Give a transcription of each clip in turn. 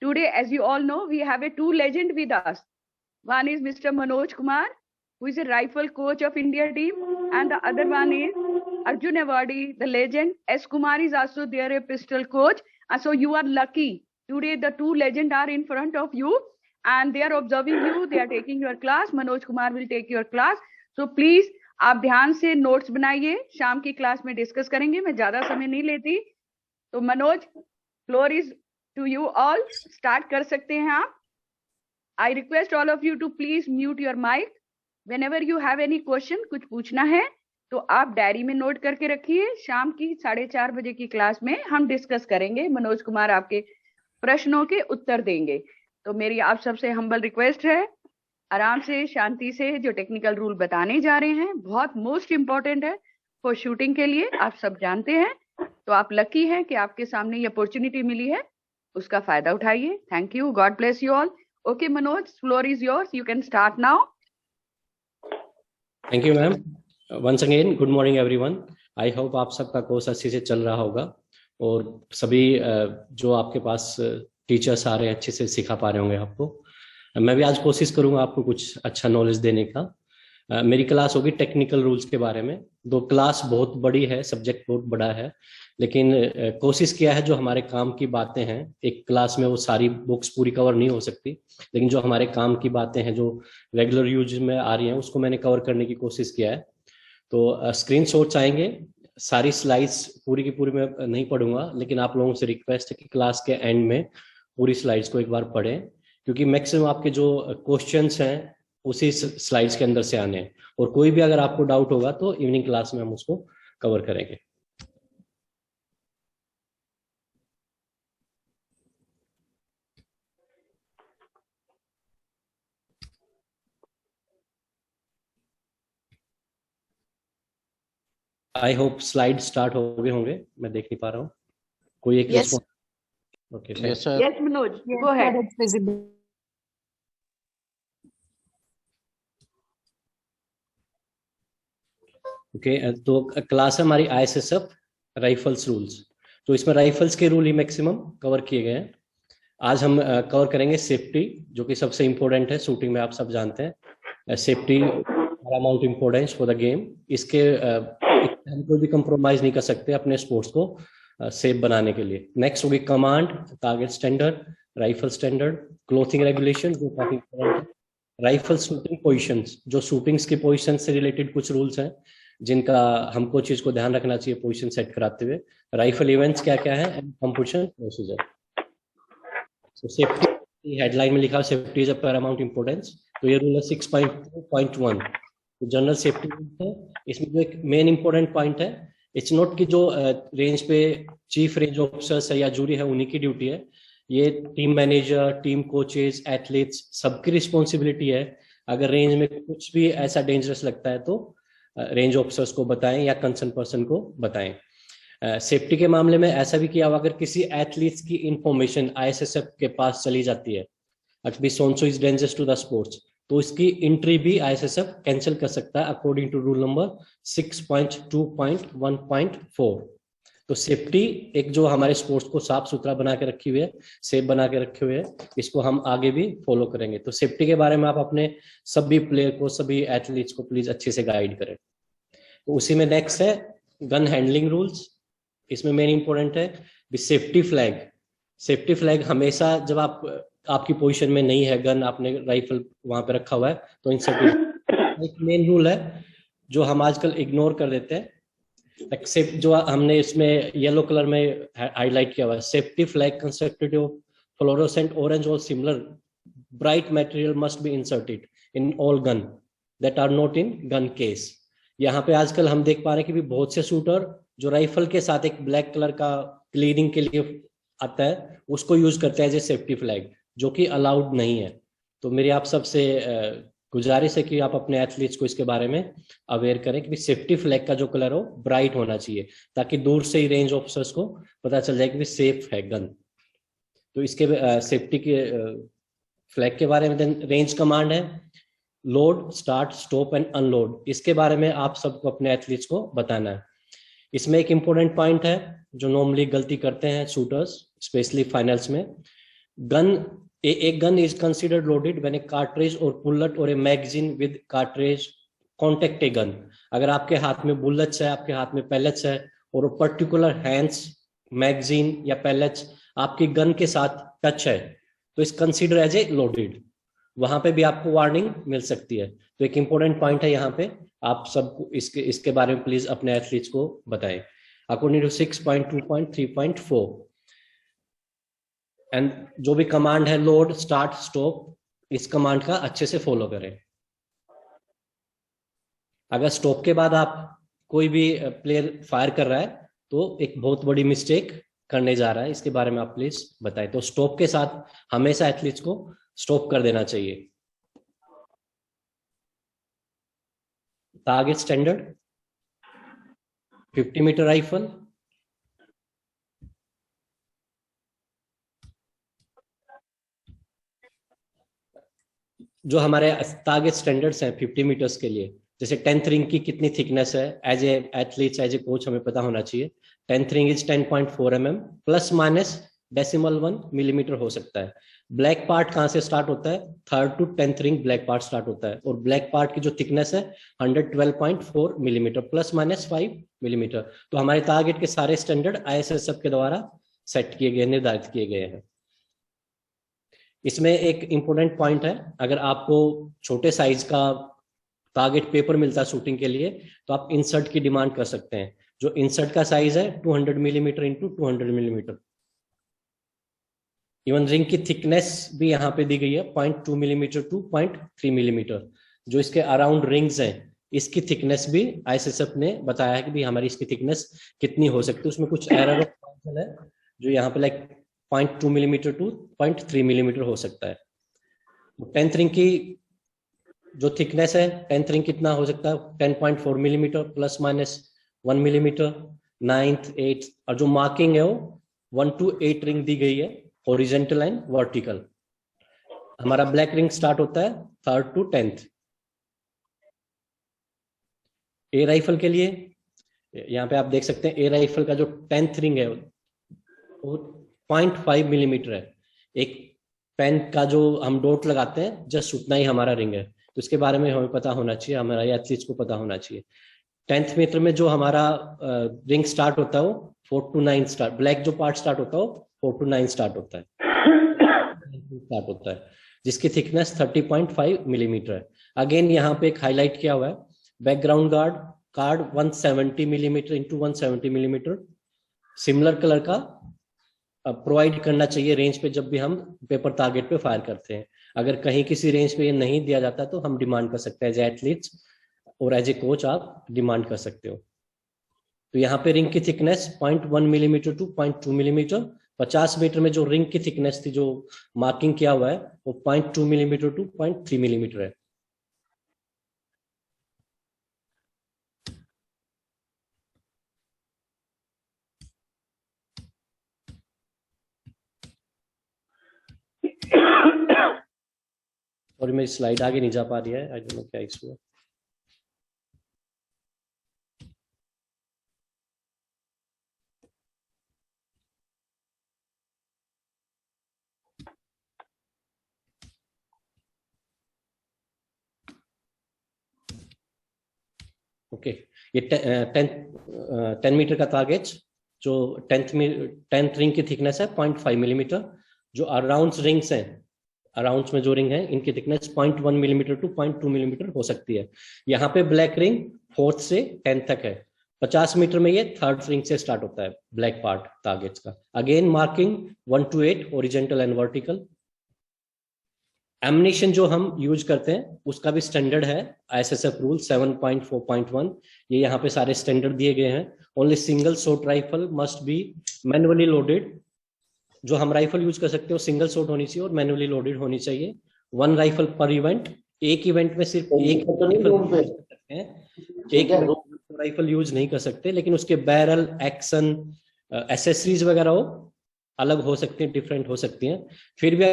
Today, as you all know, we have two legends with us. One is Mr. Manoj Kumar, who is a rifle coach of India team, and the other one is Arjun Awardee, the legend. S. Kumar is also there, a pistol coach. And so you are lucky. Today, the two legends are in front of you, and they are observing you. They are taking your class. Manoj Kumar will take your class. So please, आप ध्यान से notes बनाइए. शाम की class में discuss करेंगे. मैं ज्यादा समय नहीं लेती. तो Manoj, floor is to you all. Start कर सकते हैं आप. I request all of you to please mute your mic. Whenever you have any question, कुछ पूछना है तो आप डायरी में नोट करके रखिए. शाम की 4:30 बजे की क्लास में हम डिस्कस करेंगे. मनोज कुमार आपके प्रश्नों के उत्तर देंगे. तो मेरी आप सबसे हम्बल रिक्वेस्ट है, आराम से, शांति से जो टेक्निकल रूल बताने जा रहे हैं बहुत मोस्ट इंपॉर्टेंट है फॉर शूटिंग के लिए. आप सब जानते हैं. तो आप लकी हैं कि आपके सामने ये अपॉर्चुनिटी मिली है. उसका फायदा उठाइए. Thank you. God bless you all. Okay, Manoj, floor is yours. You can start now. Thank you, ma'am. Once again, good morning, everyone. I hope आप सबका कोर्स अच्छे से चल रहा होगा और सभी जो आपके पास टीचर्स आ रहे हैं अच्छे से सिखा पा रहे होंगे आपको. मैं भी आज कोशिश करूंगा आपको कुछ अच्छा नॉलेज देने का. मेरी क्लास होगी टेक्निकल रूल्स के बारे में. दो क्लास बहुत बड़ी है, सब्जेक्ट बहुत बड़ा है, लेकिन कोशिश किया है जो हमारे काम की बातें हैं. एक क्लास में वो सारी बुक्स पूरी कवर नहीं हो सकती, लेकिन जो हमारे काम की बातें हैं जो रेगुलर यूज में आ रही हैं उसको मैंने कवर करने की कोशिश किया है. तो स्क्रीनशॉट्स आएंगे. सारी स्लाइड्स पूरी की पूरी मैं नहीं पढ़ूंगा, लेकिन आप लोगों से रिक्वेस्ट है कि क्लास के एंड में पूरी स्लाइड्स को एक बार पढ़ें, क्योंकि मैक्सिमम आपके जो क्वेश्चंस हैं उसी स्लाइड्स के अंदर से आने हैं. और कोई भी अगर आपको डाउट होगा तो इवनिंग क्लास में हम उसको कवर करेंगे. आई होप स्लाइड स्टार्ट हो गए होंगे. मैं देख नहीं पा रहा हूँ. कोई एक yes. Okay. Yes, Manoj, go ahead. Okay, तो क्लास है हमारी ISSF राइफल्स रूल्स. तो इसमें राइफल्स के रूल ही मैक्सिमम कवर किए गए हैं. आज हम कवर करेंगे सेफ्टी, जो कि सबसे इम्पोर्टेंट है शूटिंग में. आप सब जानते हैं safety Paramount importance for the game. इसके हम कोई भी कंप्रोमाइज नहीं कर सकते अपने स्पोर्ट्स को सेफ बनाने के लिए. नेक्स्ट होगी command, target standard, rifle standard, clothing regulation जो काफी इम्पोर्टेंट है, राइफल शूटिंग पोजीशंस, जो शूटिंग्स की पोजीशन से रिलेटेड कुछ रूल्स हैं जिनका हमको चीज को ध्यान रखना चाहिए पोजीशन सेट कराते हुए, राइफल इवेंट्स क्या क्या है, and competition procedure. So safety headline में लिखा है safety is a Paramount importance. तो ये रूल है 6.2.1 जनरल सेफ्टी है. इसमें जो एक मेन इंपॉर्टेंट पॉइंट है, इट्स नॉट कि जो रेंज पे चीफ रेंज ऑफिसर्स है या जूरी है उन्हीं की ड्यूटी है. ये team manager, team coaches, athletes सबकी रिस्पॉन्सिबिलिटी है. अगर रेंज में कुछ भी ऐसा डेंजरस लगता है तो रेंज ऑफिसर्स को बताएं या कंसर्न पर्सन को बताएं. सेफ्टी के मामले में ऐसा भी किया हुआ, अगर किसी एथलीट्स की इंफॉर्मेशन ISSF के पास चली जाती है, अभी सोनसो is dangerous to the sports, तो इसकी एंट्री भी ISSF कैंसिल कर सकता है अकॉर्डिंग टू रूल नंबर 6.2.1.4. तो सेफ्टी एक जो हमारे स्पोर्ट्स को साफ सुथरा बना के रखी हुई है, सेफ बना के रखे हुए है, इसको हम आगे भी फॉलो करेंगे. तो सेफ्टी के बारे में आप अपने सभी प्लेयर को, सभी एथलीट्स को प्लीज अच्छे से गाइड करें. तो उसी में नेक्स्ट है गन हैंडलिंग रूल्स. इसमें मेन इंपॉर्टेंट है सेफ्टी फ्लैग. सेफ्टी फ्लैग हमेशा जब आपकी पोजीशन में नहीं है, गन आपने राइफल वहां पे रखा हुआ है, तो इंसर्ट. एक मेन रूल है जो हम आजकल इग्नोर कर देते हैं, एक्सेप्ट जो हमने इसमें येलो कलर में हाईलाइट किया हुआ है, safety flag constructed of fluorescent orange और similar bright material must be inserted in all gun that are not in gun case. यहाँ पे आजकल हम देख पा रहे हैं कि बहुत से शूटर जो राइफल के साथ एक ब्लैक कलर का क्लीनिंग के लिए आता है उसको यूज करते हैं एज ए सेफ्टी फ्लैग, जो कि अलाउड नहीं है. तो मेरी आप सबसे गुजारिश है कि आप अपने एथलीट्स को इसके बारे में अवेयर करें कि फ्लैग फ्लैग का जो कलर हो ब्राइट होना चाहिए, ताकि दूर से ही रेंज ऑफिसर्स को पता चल जाए कि सेफ है गन. तो इसके सेफ्टी के फ्लैग के बारे में रेंज कमांड है load, start, stop and unload. इसके बारे में आप सबको अपने एथलीट्स को बताना है. इसमें एक इम्पोर्टेंट पॉइंट है जो नॉर्मली गलती करते हैं शूटर्स, स्पेशली फाइनल्स में. गन, एक gun is considered loaded when A cartridge और बुलेट और a magazine with cartridge contact a gun. अगर आपके हाथ में बुलेट्स है, आपके हाथ में पैलेट्स है, और पर्टिकुलर हैंड्स, मैगजीन या पैलेट्स आपकी गन के साथ टच है, तो इस कंसिडर एज ए लोडेड। वहां पे भी आपको वार्निंग मिल सकती है। तो एक इंपॉर्टेंट पॉइंट है यहाँ पे, आप सबको इसके बारे में प्लीज अपने एथलीट्स को बताएं। अकॉर्डिंग टू 6.2.3.4 एंड जो भी कमांड है लोड, स्टार्ट, स्टॉप, इस कमांड का अच्छे से फॉलो करें। अगर स्टॉप के बाद आप कोई भी प्लेयर फायर कर रहा है तो एक बहुत बड़ी मिस्टेक करने जा रहा है, इसके बारे में आप प्लीज बताएं। तो स्टॉप के साथ हमेशा एथलीट्स को स्टॉप कर देना चाहिए। टारगेट स्टैंडर्ड 50 मीटर राइफल, जो हमारे टारगेट स्टैंडर्ड्स हैं 50 मीटर्स के लिए, जैसे 10th रिंग की कितनी थिकनेस है, as a athletes, as a coach हमें पता होना चाहिए। 10th ring is 10.4 mm, plus minus decimal 1 millimetre हो सकता है। ब्लैक पार्ट कहां से स्टार्ट होता है? 3rd to 10th ring black part start होता है, और ब्लैक पार्ट की जो थिकनेस है 112.4 मिलीमीटर, प्लस माइनस 5 मिलीमीटर। तो हमारे टारगेट के सारे स्टैंडर्ड ISSF के द्वारा सेट किए गए, निर्धारित किए गए हैं। इसमें एक इंपॉर्टेंट पॉइंट है, अगर आपको छोटे साइज का टारगेट पेपर मिलता है शूटिंग के लिए, तो आप इंसर्ट की डिमांड कर सकते हैं। जो इंसर्ट का साइज है 200 millimetre into 200 millimetre. Even ring की थिकनेस भी यहाँ पे दी गई है 0.2 मिलीमीटर टू 0.3 मिलीमीटर। जो इसके अराउंड रिंग्स हैं, इसकी थिकनेस भी ISSF ने बताया है कि भी हमारी इसकी थिकनेस कितनी हो सकती है। उसमें कुछ एरर है जो यहाँ पे लाइक 0.2 मिलीमीटर टू 0.3 मिलीमीटर हो सकता है। 10th रिंग की जो थिकनेस है, 10th रिंग कितना हो सकता है? 10.4 millimetre, plus minus 1 millimetre. 9th, 8th, और जो मार्किंग है वो 1 to 8 रिंग दी गई है, हॉरिजेंटल एंड वर्टिकल। हमारा ब्लैक रिंग स्टार्ट होता है 3rd to 10th। A rifle के लिए यहाँ पे आप देख सकते हैं, ए राइफल का जो 10th रिंग है वो 0.5 मिलीमीटर है। एक पेन का जो हम डॉट लगाते हैं, जस्ट उतना ही हमारा रिंग है। तो इसके बारे में हमें पता होना चाहिए, हमारा एथलीट्स को पता होना चाहिए। 10th मीटर में जो हमारा रिंग स्टार्ट होता है वो 4 to 9 स्टार्ट, ब्लैक जो पार्ट स्टार्ट होता है वो 4 to 9 स्टार्ट होता है, स्टार्ट होता है, जिसकी थिकनेस 30.5 मिलीमीटर है। अगेन यहाँ पे एक हाईलाइट किया हुआ है, background card 170 millimetre into 170 millimetre similar colour का प्रोवाइड करना चाहिए रेंज पे, जब भी हम पेपर टारगेट पे फायर करते हैं। अगर कहीं किसी रेंज पे ये नहीं दिया जाता तो हम डिमांड कर सकते हैं एज एथलीट्स, और एज ए कोच आप डिमांड कर सकते हो। तो यहाँ पे रिंग की thickness 0.1 millimetre to 0.2 millimetre. 50 metre में जो रिंग की थिकनेस थी, जो मार्किंग किया हुआ है, वो 0.2 मिलीमीटर टू 0.3 मिलीमीटर है। और मेरी स्लाइड आगे नहीं जा पा रही है, आई डोंट नो क्या इशू है। ओके, ये 10 मीटर का टारगेट, जो 10th रिंग की थिकनेस है 0.5 मिलीमीटर। जो अराउंड रिंग्स हैं, अराउंड में जो रिंग है, इनकी थिकनेस 0.1 मिलीमीटर टू 0.2 मिलीमीटर हो सकती है। यहाँ पे ब्लैक रिंग 4th से 10th तक है। 50 मीटर में ये 3rd रिंग से स्टार्ट होता है ब्लैक पार्ट टारगेट्स का। Again marking 1 to 8 horizontal and vertical. Ammunition जो हम यूज करते हैं उसका भी स्टैंडर्ड है, ISSF रूल 7.4.1। ये यहाँ पे सारे स्टैंडर्ड दिए गए हैं। Only single shot rifle must be manually loaded. जो हम राइफल यूज कर सकते हो सिंगल शॉट होनी चाहिए और मैनुअली लोडेड होनी चाहिए। 1 राइफल पर इवेंट, एक इवेंट में सिर्फ एक राइफल यूज नहीं कर सकते, लेकिन उसके बैरल, एक्शन, एसेसरीज वगैरह वो अलग हो सकती हैं, डिफरेंट हो सकती हैं। फिर भी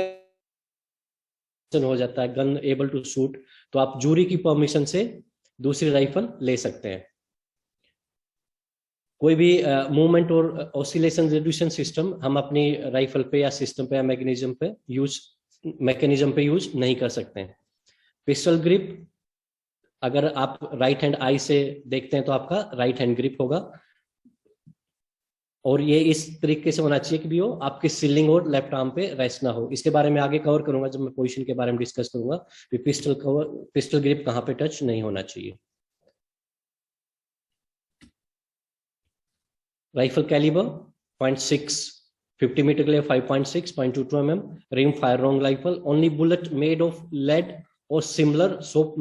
हो जाता है गन एबल टू शूट, तो आप जूरी की परमिशन से दूसरी राइफल ले सकते हैं। कोई भी मूवमेंट और ऑसिलेशन रिड्यूशन सिस्टम हम अपनी राइफल पे या सिस्टम पे या मैकेनिज्म पे यूज नहीं कर सकते हैं। पिस्टल ग्रिप, अगर आप राइट हैंड आई से देखते हैं तो आपका राइट हैंड ग्रिप होगा, और ये इस तरीके से होना चाहिए कि भी हो आपके सीलिंग और लेफ्ट आर्म पे रेस्ट ना हो। इसके बारे में आगे कवर करूंगा जब मैं पोजीशन के बारे में डिस्कस करूंगा कि पिस्टल ग्रिप कहाँ पे टच नहीं होना चाहिए। राइफल कैलिबर 0.6, 50 मीटर के लिए 5.6, 0.22 mm, rim fire wrong rifle, only bullet made of lead और similar soft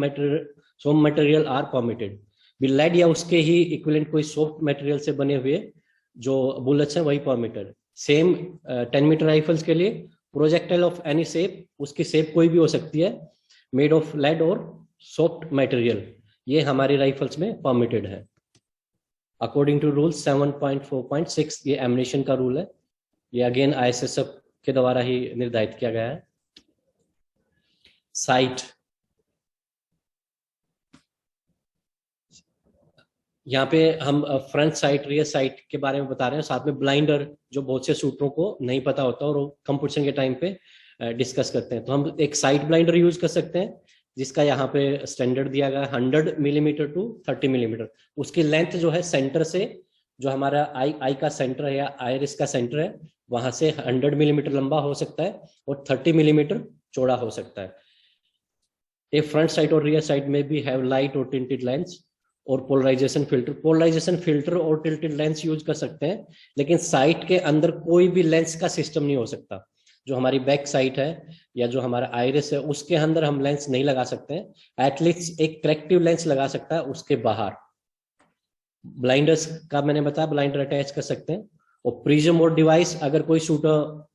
material are permitted. Lead या उसके ही इक्विवेलेंट कोई सॉफ्ट मटेरियल से बने हुए जो बुलेट्स हैं वही परमिटेड। सेम 10 मीटर राइफल्स के लिए प्रोजेक्टाइल ऑफ एनी शेप, उसकी शेप कोई भी हो सकती है, मेड ऑफ लेड और सॉफ्ट मटेरियल, ये हमारी राइफल्स में परमिटेड है अकॉर्डिंग टू रूल 7.4.6। ये एमिनेशन का रूल है, ये अगेन ISSF के द्वारा ही निर्धारित किया गया है। साइट, यहाँ पे हम फ्रंट साइट रियर साइट के बारे में बता रहे हैं, साथ में ब्लाइंडर जो बहुत से शूटरों को नहीं पता होता और वो कंपटीशन के टाइम पे डिस्कस करते हैं। तो हम एक साइट ब्लाइंडर यूज कर सकते हैं जिसका यहाँ पे स्टैंडर्ड दिया गया 100 मिलीमीटर टू 30 मिलीमीटर। उसकी लेंथ जो है सेंटर से, जो हमारा आई का सेंटर है या आयरिस का सेंटर है, वहां से 100 मिलीमीटर लंबा हो सकता है और 30 मिलीमीटर चौड़ा हो सकता है। ए फ्रंट साइड और रियर साइड में भी हैव लाइट और टिंटेड लेंस और पोलराइजेशन फिल्टर और टिल्टेड लेंस यूज कर सकते हैं, लेकिन साइट के अंदर कोई भी लेंस का सिस्टम नहीं हो सकता। जो हमारी बैक साइट है या जो हमारा आइरिस है उसके अंदर हम लेंस नहीं लगा सकते हैं। एटलीस्ट एक करेक्टिव लेंस लगा सकता है उसके बाहर। ब्लाइंडर्स का मैंने बताया, ब्लाइंडर अटैच कर सकते हैं। और प्रिज्म और डिवाइस, अगर कोई शूटर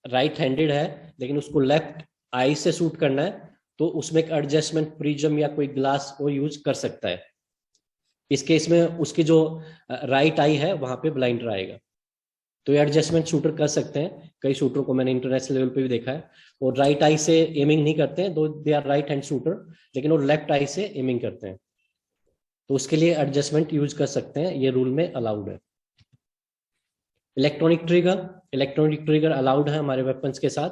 राइट हैंडेड है लेकिन उसको लेफ्ट आई से शूट करना है तो उसमें एक एडजस्टमेंट प्रिज्म या कोई ग्लास वो यूज कर सकता है। इस केस में उसकी जो राइट आई है वहां पे ब्लाइंडर आएगा, तो ये एडजस्टमेंट शूटर कर सकते हैं। कई शूटरों को मैंने इंटरनेशनल लेवल पे भी देखा है, और राइट आई से एमिंग नहीं करते हैं, though they are right hand shooter, लेकिन वो लेफ्ट आई से एमिंग करते हैं, तो उसके लिए एडजस्टमेंट यूज कर सकते हैं, ये रूल में अलाउड है। इलेक्ट्रॉनिक ट्रिगर अलाउड है हमारे वेपन्स के साथ,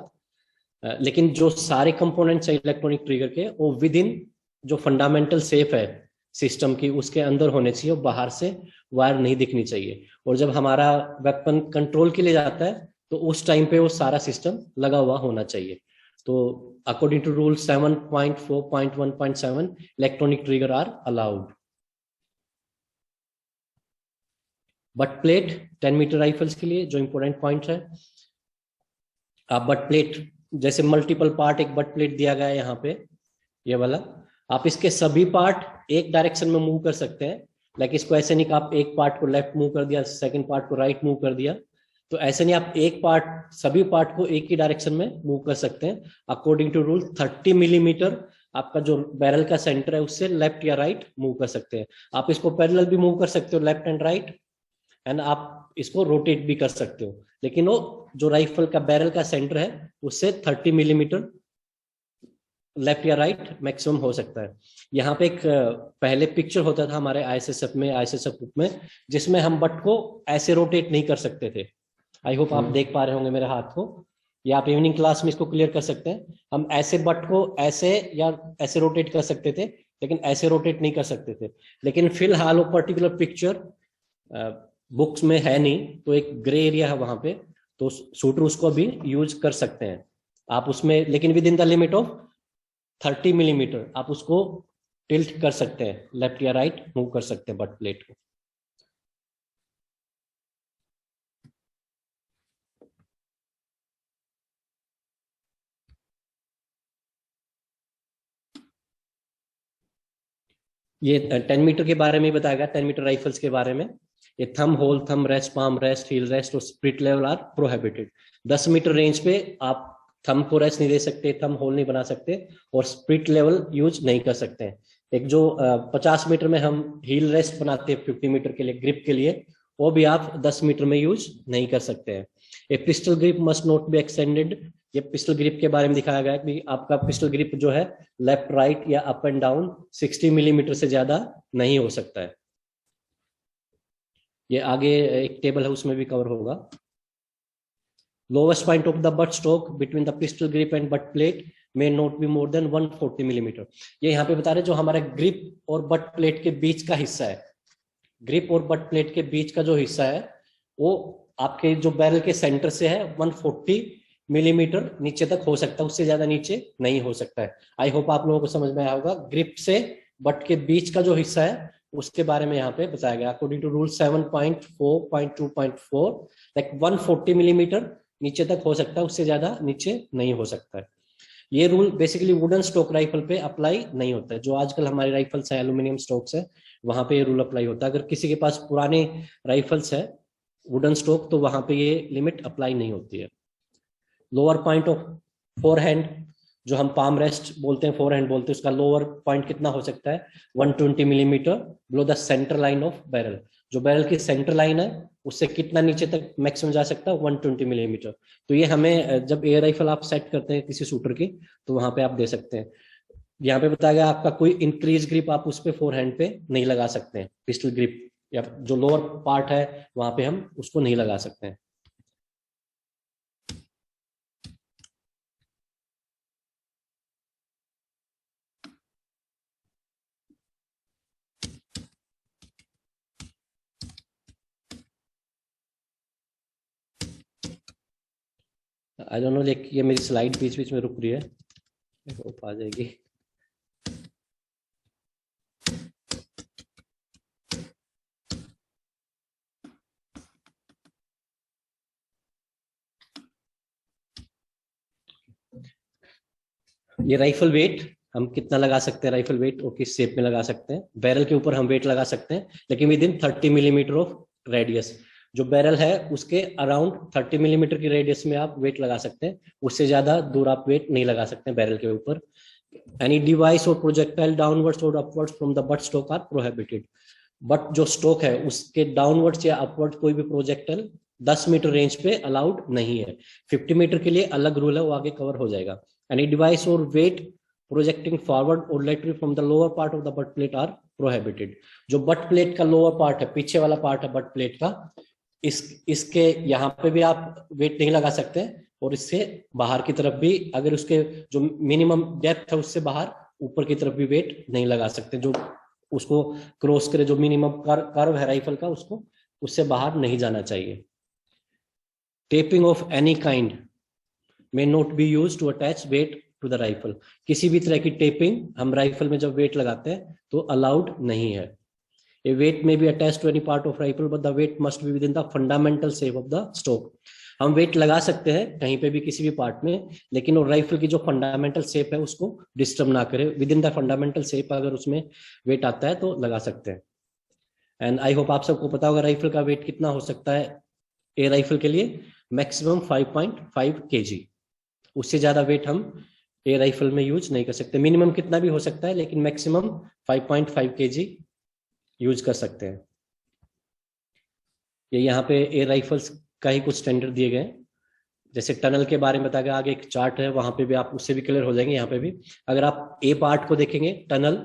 लेकिन जो सारे कंपोनेंट्स है इलेक्ट्रॉनिक ट्रिगर के वो विद इन जो फंडामेंटल सेफ है सिस्टम की उसके अंदर होने चाहिए, बाहर से वायर नहीं दिखनी चाहिए। और जब हमारा वेपन कंट्रोल के लिए जाता है तो उस टाइम पे वो सारा सिस्टम लगा हुआ होना चाहिए। तो according to rule 7.4.1.7 electronic trigger are allowed. Butt plate 10 metre rifles के लिए जो इंपॉर्टेंट पॉइंट है, आप बट प्लेट जैसे मल्टीपल पार्ट एक बट प्लेट दिया गया है यहाँ पे, ये वाला, आप इसके सभी पार्ट एक डायरेक्शन में मूव कर सकते हैं। लाइक इसको ऐसे नहीं कि आप एक पार्ट को लेफ्ट मूव कर दिया, सेकंड पार्ट को राइट मूव कर दिया, तो ऐसे नहीं, आप एक पार्ट सभी पार्ट को एक ही डायरेक्शन में मूव कर सकते हैं। अकॉर्डिंग टू रूल 30 मिलीमीटर आपका जो बैरल का सेंटर है उससे लेफ्ट या राइट मूव कर सकते हैं। आप इसको पैरेलल भी मूव कर सकते हो, लेफ्ट एंड राइट, एंड आप इसको रोटेट भी कर सकते हो, लेकिन वो जो राइफल का बैरल का सेंटर है उससे 30 मिलीमीटर लेफ्ट या राइट मैक्सिमम हो सकता है। यहाँ पे एक पहले पिक्चर होता था हमारे ISSF बुक में, जिसमें हम बट को ऐसे रोटेट नहीं कर सकते थे। आई होप आप देख पा रहे होंगे मेरे हाथ को, या आप इवनिंग क्लास में इसको क्लियर कर सकते हैं। हम ऐसे बट को ऐसे या ऐसे रोटेट कर सकते थे, लेकिन ऐसे रोटेट नहीं कर सकते थे। लेकिन फिलहाल वो पर्टिकुलर पिक्चर बुक्स में है नहीं, तो एक ग्रे एरिया है वहां पे, तो शूटर उसको भी यूज कर सकते हैं आप उसमें, लेकिन with in the limit of 30 millimetre आप उसको टिल्ट कर सकते हैं, लेफ्ट या राइट मूव कर सकते हैं बट प्लेट को। ये 10 मीटर के बारे में बताया गया, 10 मीटर राइफल्स के बारे में। ये thumb hole, thumb rest, palm rest, heel rest और spirit level are prohibited. 10 metre range पे आप थंब को रेस्ट नहीं दे सकते, थंब होल नहीं बना सकते, और स्प्रिट लेवल यूज नहीं कर सकते हैं। एक जो 50 मीटर में हम हील रेस्ट बनाते हैं 50 मीटर के लिए ग्रिप के लिए, वो भी आप 10 मीटर में यूज नहीं कर सकते हैं। A pistol grip must not be extended. ये पिस्टल ग्रिप के बारे में दिखाया गया है कि आपका पिस्टल ग्रिप जो है लेफ्ट राइट या अप एंड डाउन 60 मिलीमीटर से ज्यादा नहीं हो सकता है। ये आगे एक टेबल है उसमें भी कवर होगा। Lowest point of the but stroke between the pistol grip and but plate may not be more then 140 millimetre. ये यहाँ पे बता रहे जो हमारा ग्रिप और बट प्लेट के बीच का हिस्सा है, ग्रिप और बट प्लेट के बीच का जो हिस्सा है वो आपके जो बैरल के सेंटर से है 140 मिलीमीटर नीचे तक हो सकता है, उससे ज्यादा नीचे नहीं हो सकता है। आई होप आप लोगों को समझ में आया होगा। ग्रिप से बट के बीच का जो हिस्सा है उसके बारे में यहाँ पे बताया गया। According to rule 7.4.2.4 like 140 millimetre नीचे तक हो सकता है, उससे ज्यादा नीचे नहीं हो सकता है। ये rule basically wooden stock rifle पे अप्लाई नहीं होता है। जो आजकल हमारे राइफल्स है एल्यूमिनियम स्टॉक्स है वहां पे ये रूल अप्लाई होता है। अगर किसी के पास पुराने राइफल्स है वुडन स्टॉक तो वहां पे ये लिमिट अप्लाई नहीं होती है। लोअर पॉइंट ऑफ फोरहैंड जो हम पाम रेस्ट बोलते हैं, फोरहैंड बोलते हैं, उसका लोअर पॉइंट कितना हो सकता है 120 millimetre below the centre line of barrel. जो बैरल की सेंटर लाइन है उससे कितना नीचे तक मैक्सिमम जा सकता है 120 मिलीमीटर। तो ये हमें जब एयर राइफल आप सेट करते हैं किसी शूटर की तो वहां पे आप दे सकते हैं। यहाँ पे बताया गया आपका कोई इंक्रीज ग्रिप आप उस पे फोरहैंड पे नहीं लगा सकते हैं। पिस्टल ग्रिप या जो लोअर पार्ट है वहां पे हम उसको नहीं लगा सकते हैं। आई डोंट नो ये मेरी स्लाइड बीच बीच में रुक रही है, आ जाएगी। ये राइफल वेट हम कितना लगा सकते हैं, राइफल वेट और किस शेप में लगा सकते हैं। बैरल के ऊपर हम वेट लगा सकते हैं लेकिन with in 30 millimetre of radius. जो बैरल है उसके अराउंड 30 मिलीमीटर की रेडियस में आप वेट लगा सकते हैं, उससे ज्यादा दूर आप वेट नहीं लगा सकते हैं बैरल के ऊपर। Any device or projectile downwards or upwards from the butt stock are prohibited. Butt जो स्टॉक है उसके डाउनवर्ड्स या अपवर्ड कोई भी प्रोजेक्टाइल 10 मीटर रेंज पे अलाउड नहीं है। 50 मीटर के लिए अलग रूल है, वो आगे कवर हो जाएगा। Any device or weight projecting forward or laterally from the lower part of the butt plate are prohibited। जो butt plate का lower part है, पीछे वाला part है butt plate का, इसके यहाँ पे भी आप weight नहीं लगा सकते और इससे बाहर की तरफ भी अगर उसके जो मिनिमम डेप्थ है उससे बाहर ऊपर की तरफ भी weight नहीं लगा सकते। जो उसको क्रॉस करे, जो मिनिमम कर्व है राइफल का उसको उससे बाहर नहीं जाना चाहिए। Taping of any kind may not be used to attach weight to the rifle। किसी भी तरह की टेपिंग हम राइफल में जब वेट लगाते हैं तो अलाउड नहीं है। A weight may be attached to any part of rifle but the weight must be within the fundamental shape of the stock। हम वेट लगा सकते हैं कहीं पे भी किसी भी पार्ट में, लेकिन वो राइफल की जो फंडामेंटल शेप है उसको डिस्टर्ब ना करे। With in the fundamental shape अगर उसमें वेट आता है तो लगा सकते हैं। एंड आई होप आप सबको पता होगा राइफल का वेट कितना हो सकता है ए राइफल के लिए, मैक्सिमम 5.5 kg। उससे ज्यादा वेट हम एयर राइफल में यूज नहीं कर सकते। मिनिमम कितना भी हो सकता है लेकिन मैक्सिमम 5.5 kg यूज कर सकते हैं। ये यहाँ पे एयर राइफल्स का ही कुछ स्टैंडर्ड दिए गए, जैसे टनल के बारे में बताया गया, आगे एक चार्ट है वहां पे भी आप उससे भी क्लियर हो जाएंगे। यहाँ पे भी अगर आप ए पार्ट को देखेंगे, टनल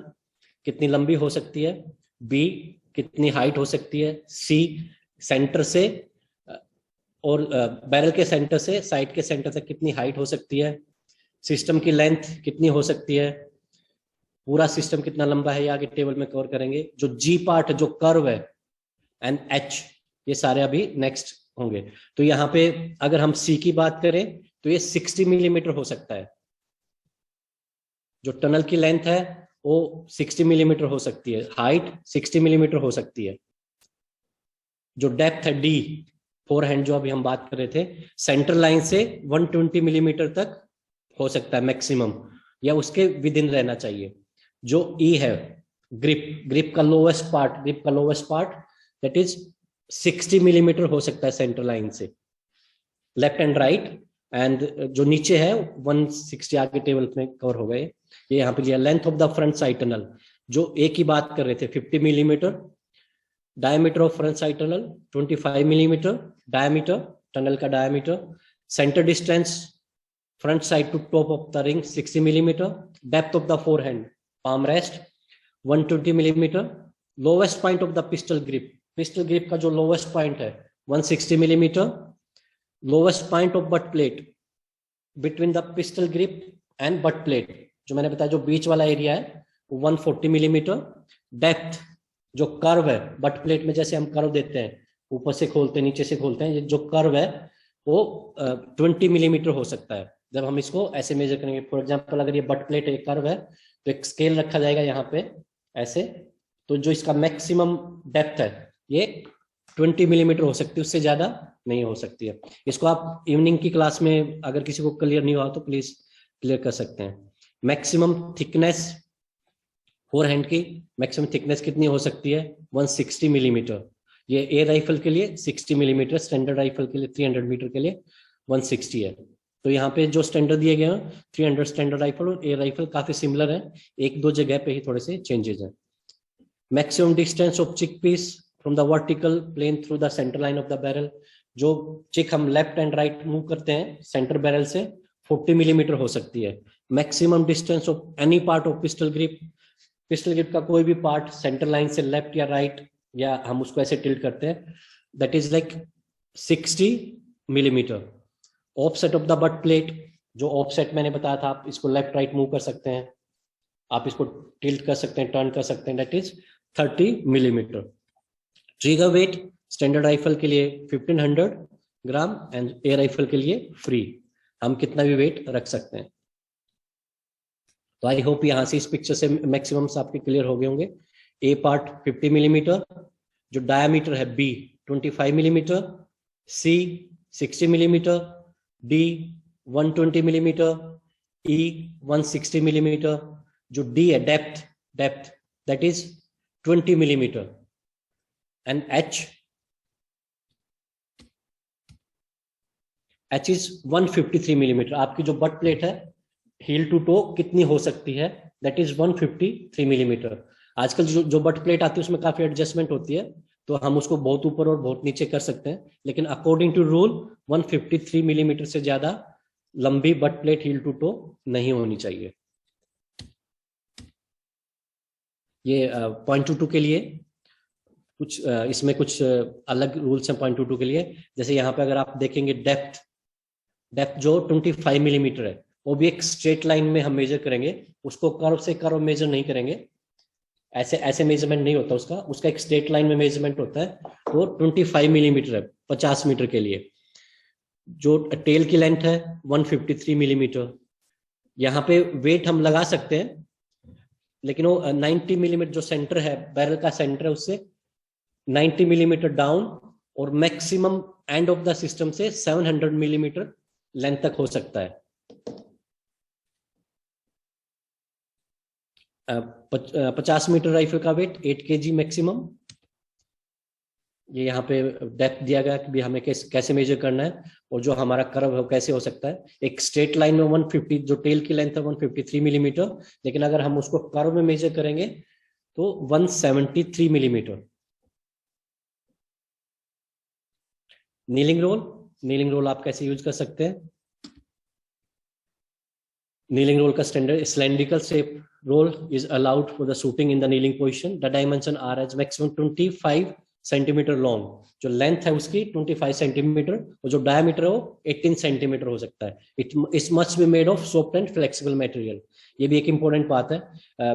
कितनी लंबी हो सकती है, बी कितनी हाइट हो सकती है, सी सेंटर से और बैरल के सेंटर से साइड के सेंटर तक कितनी हाइट हो सकती है, सिस्टम की लेंथ कितनी हो सकती है, पूरा सिस्टम कितना लंबा है, ये आगे टेबल में कवर करेंगे। जो जी पार्ट है, जो कर्व है, एंड एच, ये सारे अभी नेक्स्ट होंगे। तो यहाँ पे अगर हम सी की बात करें तो ये 60 मिलीमीटर हो सकता है। जो टनल की लेंथ है वो 60 मिलीमीटर हो सकती है, हाइट 60 मिलीमीटर हो सकती है। जो डेप्थ है डी, फोरहैंड जो अभी हम बात कर रहे थे, सेंटर लाइन से 120 मिलीमीटर तक हो सकता है मैक्सिमम, या उसके विद इन रहना चाहिए। जो ई है ग्रिप का lowest part that is 60 millimetre हो सकता है सेंटर लाइन से, लेफ्ट एंड राइट। एंड जो नीचे है 160, आगे टेबल में कवर हो गए। ये यहाँ पे लिया length of the front sight tunnel, जो ए की बात कर रहे थे 50 millimetre, diameter of front sight tunnel 25 millimetre, diameter tunnel का diameter, centre distance front sight to top of the ring 60 millimetre, depth of the forehand palm rest 120 millimetre, lowest point of the pistol grip pistol grip का जो lowest point है 160 millimetre, lowest point of butt plate between the pistol grip and but plate, जो मैंने बताया जो बीच वाला area है वो 140 मिलीमीटर। डेप्थ जो कर्व है बट प्लेट में, जैसे हम कर्व देते हैं ऊपर से खोलते हैं नीचे से खोलते हैं, ये जो कर्व है वो 20 मिलीमीटर हो सकता है जब हम इसको ऐसे मेजर करेंगे। फॉर एग्जांपल अगर ये बट प्लेट एक कर्व है तो एक स्केल रखा जाएगा यहाँ पे ऐसे, तो जो इसका मैक्सिमम डेप्थ है ये 20 मिलीमीटर हो सकती है, उससे ज्यादा नहीं हो सकती है। इसको आप इवनिंग की क्लास में अगर किसी को क्लियर नहीं हुआ तो प्लीज क्लियर कर सकते हैं। मैक्सिमम थिकनेस फोर हैंड की मैक्सिमम थिकनेस कितनी हो सकती है 160 मिलीमीटर। ये ए राइफल के लिए 60 मिलीमीटर, स्टैंडर्ड राइफल के लिए 300 मीटर के लिए 160 है। तो यहाँ पे जो स्टैंडर्ड दिए गए हैं 300 स्टैंडर्ड राइफल और ए राइफल काफी सिमिलर है, एक दो जगह पे ही थोड़े से चेंजेस हैं। Maximum distance of cheek piece from the vertical plane through the centre line of the barrel, जो चिक हम लेफ्ट एंड राइट मूव करते हैं सेंटर बैरल से 40 मिलीमीटर हो सकती है। Maximum distance of any part of pistol grip, pistol grip का कोई भी पार्ट सेंटर लाइन से लेफ्ट या राइट या हम उसको ऐसे टिल्ट करते हैं, that is like 60 millimetre. Offset of the but plate, जो ऑफसेट मैंने बताया था आप इसको लेफ्ट राइट मूव कर सकते हैं, आप इसको टिल्ट कर सकते हैं, टर्न कर सकते हैं, that is 30 millimetre. Trigger weight standard rifle के लिए 1500 ग्राम एंड एयर राइफल के लिए फ्री, हम कितना भी वेट रख सकते हैं। तो आई होप यहाँ से इस पिक्चर से मैक्सिमम्स आपके क्लियर हो गए होंगे। ए पार्ट 50 मिलीमीटर, जो डायमीटर है बी 25 मिलीमीटर, सी 60 मिलीमीटर, डी 120 मिलीमीटर, ई 160 मिलीमीटर, जो डी है depth that is 20 millimetre, and H is 153 millimetre. आपकी जो बट प्लेट है हील टू टो कितनी हो सकती है, दैट इज 153 मिलीमीटर। आजकल जो बट प्लेट आती है उसमें काफी एडजस्टमेंट होती है, तो हम उसको बहुत ऊपर और बहुत नीचे कर सकते हैं, लेकिन अकॉर्डिंग टू रूल 153 मिलीमीटर से ज्यादा लंबी butt plate heel to toe नहीं होनी चाहिए। ये .22 के लिए कुछ इसमें कुछ अलग रूल्स हैं .22 के लिए। जैसे यहाँ पे अगर आप देखेंगे डेप्थ जो 25 मिलीमीटर है, वो भी एक स्ट्रेट लाइन में हम मेजर करेंगे, उसको कर्व से कर्व मेजर नहीं करेंगे, ऐसे मेजरमेंट नहीं होता उसका एक स्ट्रेट लाइन में मेजरमेंट होता है, वो 25 मिलीमीटर है 50 मीटर के लिए। जो टेल की लेंथ है 153 मिलीमीटर। यहाँ पे वेट हम लगा सकते हैं, लेकिन वो 90 मिलीमीटर जो सेंटर है बैरल का सेंटर है उससे 90 मिलीमीटर डाउन और maximum end of the system से 700 मिलीमीटर लेंथ तक हो सकता है। 50 मीटर राइफल का वेट 8 kg मैक्सिमम। ये यहाँ पे डेप्थ दिया गया कि भी हमें कैसे मेजर करना है, और जो हमारा कर्व है कैसे हो सकता है। एक स्ट्रेट लाइन में 150, जो टेल की लेंथ है 153 मिलीमीटर, लेकिन अगर हम उसको कर्व में मेजर करेंगे तो 173 मिलीमीटर। नीलिंग रोल आप कैसे यूज कर सकते हैं। Kneeling roll का standard cylindrical shape roll is allowed for the shooting in the kneeling position. The dimension are as maximum 25 centimetre long, जो लेंथ है उसकी 25 सेंटीमीटर और जो डायमीटर है वो 18 सेंटीमीटर हो सकता है। It must be made of soft and flexible material. ये भी एक इंपॉर्टेंट बात है।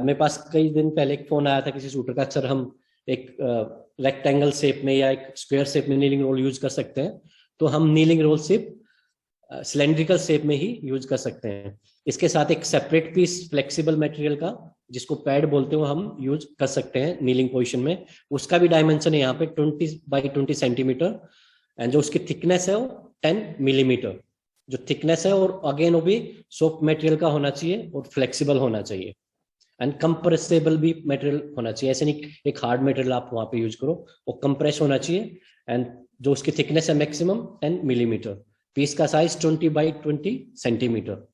मेरे पास कई दिन पहले एक फोन आया था किसी शूटर का, अक्सर हम एक रेक्टेंगल शेप में या एक स्क्वायर शेप में नीलिंग रोल यूज कर सकते हैं, तो हम नीलिंग रोल सिर्फ सिलेंड्रिकल शेप में ही यूज कर सकते हैं। इसके साथ एक सेपरेट पीस फ्लेक्सिबल मटेरियल का, जिसको पैड बोलते हैं, हम यूज कर सकते हैं नीलिंग पोजीशन में। उसका भी डायमेंशन है यहाँ पे 20 बाई 20 सेंटीमीटर, एंड जो उसकी थिकनेस है वो 10 मिलीमीटर जो थिकनेस है, और अगेन वो भी सॉफ्ट मटेरियल का होना चाहिए और फ्लेक्सिबल होना चाहिए, एंड कंप्रेसेबल भी मटेरियल होना चाहिए। ऐसे नहीं एक हार्ड मटेरियल आप वहां पे यूज करो, वो कंप्रेस होना चाहिए, एंड जो उसकी थिकनेस है मैक्सिमम 10 मिलीमीटर। पीस का size 20 by 20 centimetre.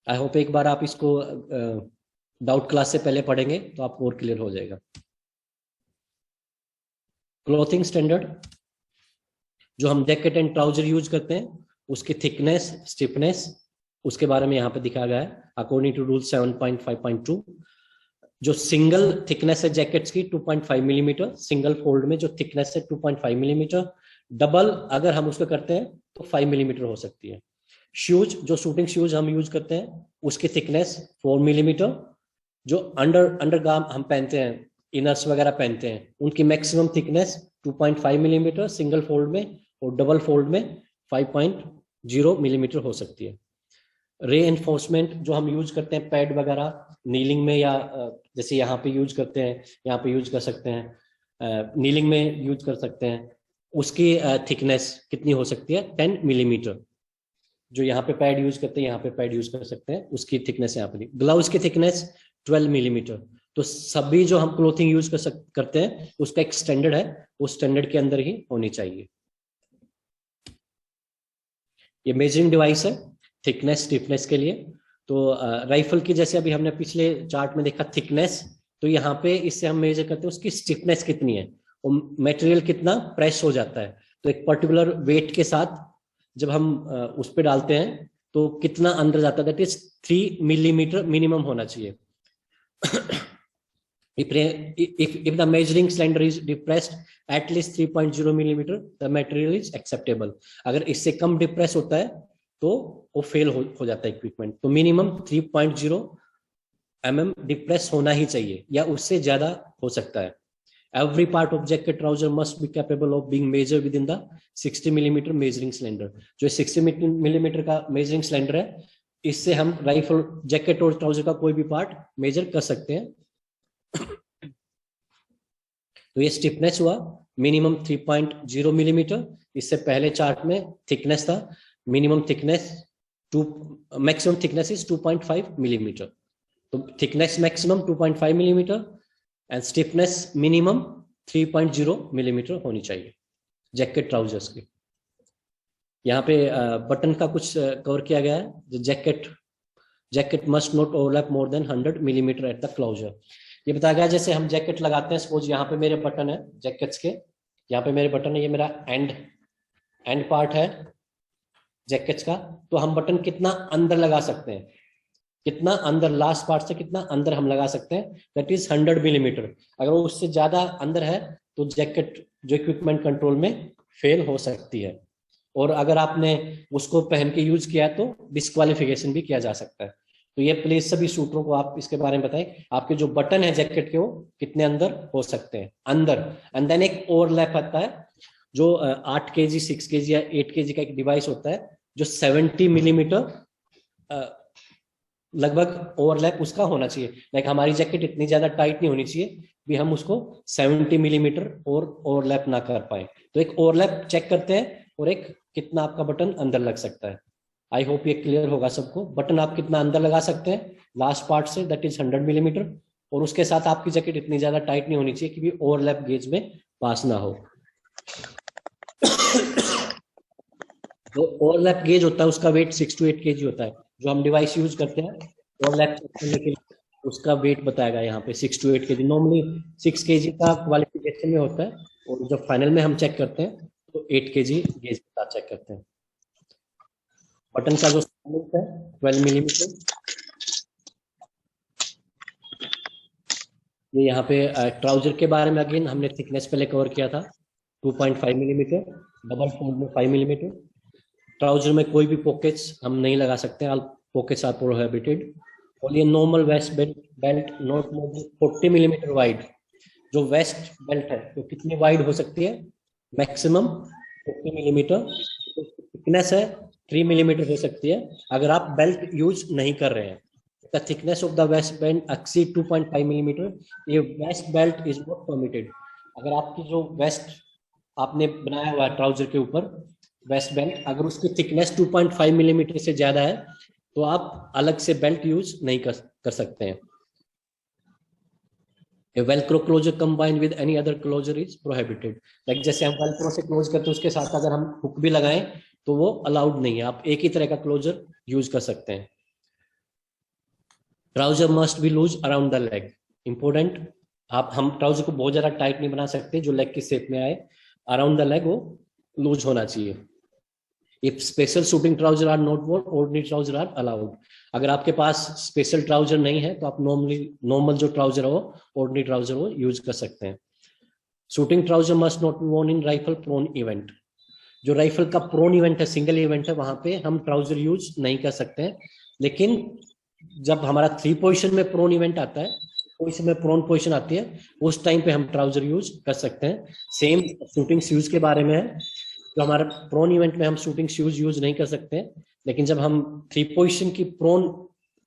I hope एक बार आप इसको डाउट क्लास से पहले पढ़ेंगे तो आपको और क्लियर हो जाएगा। क्लॉथिंग स्टैंडर्ड, जो हम जैकेट एंड ट्राउजर यूज करते हैं, उसकी थिकनेस, स्टिफनेस, उसके बारे में यहाँ पे दिखाया गया है अकॉर्डिंग टू रूल 7.5.2। जो सिंगल थिकनेस है जैकेट्स की 2.5 मिलीमीटर, सिंगल फोल्ड में जो थिकनेस है 2.5 मिलीमीटर, डबल अगर हम उसको करते हैं तो 5 मिलीमीटर हो सकती है। शूज, जो शूटिंग शूज हम यूज करते हैं उसकी थिकनेस 4 मिलीमीटर, जो अंडरगार्म हम पहनते हैं, इनर्स वगैरह पहनते हैं, उनकी maximum thickness 2.5 millimetre single fold में, और डबल फोल्ड में 5.0 मिलीमीटर हो सकती है। रे एनफोर्समेंट जो हम यूज करते हैं पैड वगैरह नीलिंग में, या जैसे यहाँ पे यूज करते हैं, यहाँ पे यूज कर सकते हैं, नीलिंग में यूज कर सकते हैं, उसकी थिकनेस कितनी हो सकती है 10 मिलीमीटर। जो यहाँ पे पैड यूज करते हैं, यहाँ पे पैड यूज कर सकते हैं, उसकी थिकनेस यहाँ पे। ग्लव्स की थिकनेस 12 मिलीमीटर। तो सभी जो हम क्लोथिंग यूज करते हैं उसका एक स्टैंडर्ड है, उस स्टैंडर्ड के अंदर ही होनी चाहिए। ये मेजरिंग डिवाइस है थिकनेस स्टिफनेस के लिए। तो राइफल की जैसे अभी हमने पिछले चार्ट में देखा थिकनेस, तो यहाँ पे इससे हम मेजर करते हैं उसकी स्टिफनेस कितनी है और मटेरियल कितना प्रेस हो जाता है। तो एक पर्टिकुलर वेट के साथ जब हम उस पर डालते हैं तो कितना अंदर जाता है, दैट इज 3 मिलीमीटर मिनिमम होना चाहिए। if the measuring cylinder is depressed at least 3.0 millimeter, the material is acceptable. अगर इससे कम डिप्रेस होता है तो वो फेल हो जाता है इक्विपमेंट। तो मिनिमम 3.0 mm डिप्रेस होना ही चाहिए, या उससे ज्यादा हो सकता है। Every part of jacket trouser must be capable of being measured within the 60 millimeter measuring cylinder. जो 60 मिलीमीटर का measuring cylinder है, इससे हम राइफल जैकेट और ट्राउजर का कोई भी पार्ट मेजर कर सकते हैं। तो ये स्टिफनेस हुआ मिनिमम 3.0 मिलीमीटर। इससे पहले चार्ट में थिकनेस था, minimum thickness maximum thickness is 2.5 millimetre. तो thickness maximum 2.5 millimetre and stiffness minimum 3.0 millimetre होनी चाहिए जैकेट ट्राउजर्स की। यहाँ पे बटन का कुछ कवर किया गया है। Jacket must not overlap more than 100 millimetre at the closure. ये बताया गया जैसे हम जैकेट लगाते हैं, सपोज यहाँ पे मेरे बटन है जैकेट्स के, यहाँ पे मेरे बटन है, ये मेरा एंड पार्ट है जैकेट्स का। तो हम बटन कितना अंदर लगा सकते हैं, कितना अंदर, लास्ट पार्ट से कितना अंदर हम लगा सकते हैं, दैट इज 100 मिलीमीटर। अगर वो उससे ज्यादा अंदर है तो जैकेट जो इक्विपमेंट कंट्रोल में फेल हो सकती है, और अगर आपने उसको पहन के यूज किया तो डिस्क्वालिफिकेशन भी किया जा सकता है। तो ये प्लीज सभी शूटरों को आप इसके बारे में बताएं, आपके जो बटन है जैकेट के वो कितने अंदर हो सकते हैं, अंदर। एंड देन एक ओवरलैप आता है जो 8 kg 6 kg या 8 kg का एक डिवाइस होता है जो 70 मिलीमीटर लगभग ओवरलैप उसका होना चाहिए। लाइक हमारी जैकेट इतनी ज्यादा टाइट नहीं होनी चाहिए भी हम उसको 70 मिलीमीटर और ओवरलैप ना कर पाए। तो एक ओवरलैप चेक करते हैं और एक कितना आपका बटन अंदर लग सकता है। आई होप ये क्लियर होगा सबको। बटन आप कितना अंदर लगा सकते हैं लास्ट पार्ट से, दैट इज 100 मिलीमीटर, और उसके साथ आपकी जैकेट इतनी ज्यादा टाइट नहीं होनी चाहिए कि भी ओवरलैप गेज में पास ना हो। जो ओवरलैप गेज होता है उसका वेट 6 to 8 kg होता है। जो हम डिवाइस यूज करते हैं ओवरलैप चेक करने के लिए, उसका वेट बताएगा यहाँ पे 6 to 8 kg। नॉर्मली 6 kg का क्वालिफिकेशन में होता है, और जब फाइनल में हम चेक करते हैं तो 8 kg गेज के साथ चेक करते हैं। बटन का जो साइज है 12 मिलीमीटर। ये यहाँ पे ट्राउजर के बारे में अगेन हमने थिकनेस पहले कवर किया था 2.5 मिलीमीटर, डबल फोल्ड में 5 मिलीमीटर। ट्राउजर में कोई भी पॉकेट्स हम नहीं लगा सकते, ऑल पॉकेट्स आर प्रोहिबिटेड। और ये normal waist belt not more than 40 millimetre wide. जो वेस्ट बेल्ट है तो कितनी वाइड हो सकती है, मैक्सिमम 40 मिलीमीटर। थिकनेस है 3 मिलीमीटर हो सकती है अगर आप बेल्ट यूज नहीं कर रहे हैं। The thickness of the vest belt exceed 2.5 millimetre, ये waste belt is not permitted. अगर आपकी जो वेस्ट आपने बनाया हुआ है ट्राउजर के ऊपर वेस्ट बेल्ट, अगर उसकी थिकनेस 2.5 मिलीमीटर से ज्यादा है तो आप अलग से बेल्ट यूज नहीं कर सकते हैं। Velcro closure combined with any other closure is prohibited. Like जैसे हम वेलक्रो से क्लोज करते हैं उसके साथ अगर हम हुक भी लगाएं तो वो अलाउड नहीं है, आप एक ही तरह का क्लोजर यूज कर सकते हैं। Trouser must be loose around the leg, important. हम ट्राउजर को बहुत ज्यादा टाइट नहीं बना सकते, जो लेग की शेप में आए, अराउंड द लेग वो लूज होना चाहिए। If special shooting trouser are not worn, ordinary trouser are allowed. अगर आपके पास स्पेशल ट्राउजर नहीं है तो आप नॉर्मल जो ट्राउजर हो, ऑर्डिनरी ट्राउजर हो, यूज कर सकते हैं। Shooting trouser must not be worn in rifle prone event. जो राइफल का प्रोन इवेंट है, सिंगल इवेंट है, वहां पे हम ट्राउजर यूज नहीं कर सकते हैं। लेकिन जब हमारा 3 पोजीशन में प्रोन इवेंट आता है, पोजीशन में प्रोन पोजीशन आती है, उस टाइम पे हम ट्राउजर यूज कर सकते हैं। सेम शूटिंग शूज के बारे में है, जो हमारा प्रोन इवेंट में हम शूटिंग शूज यूज नहीं कर सकते हैं, लेकिन जब हम 3 पोजीशन की प्रोन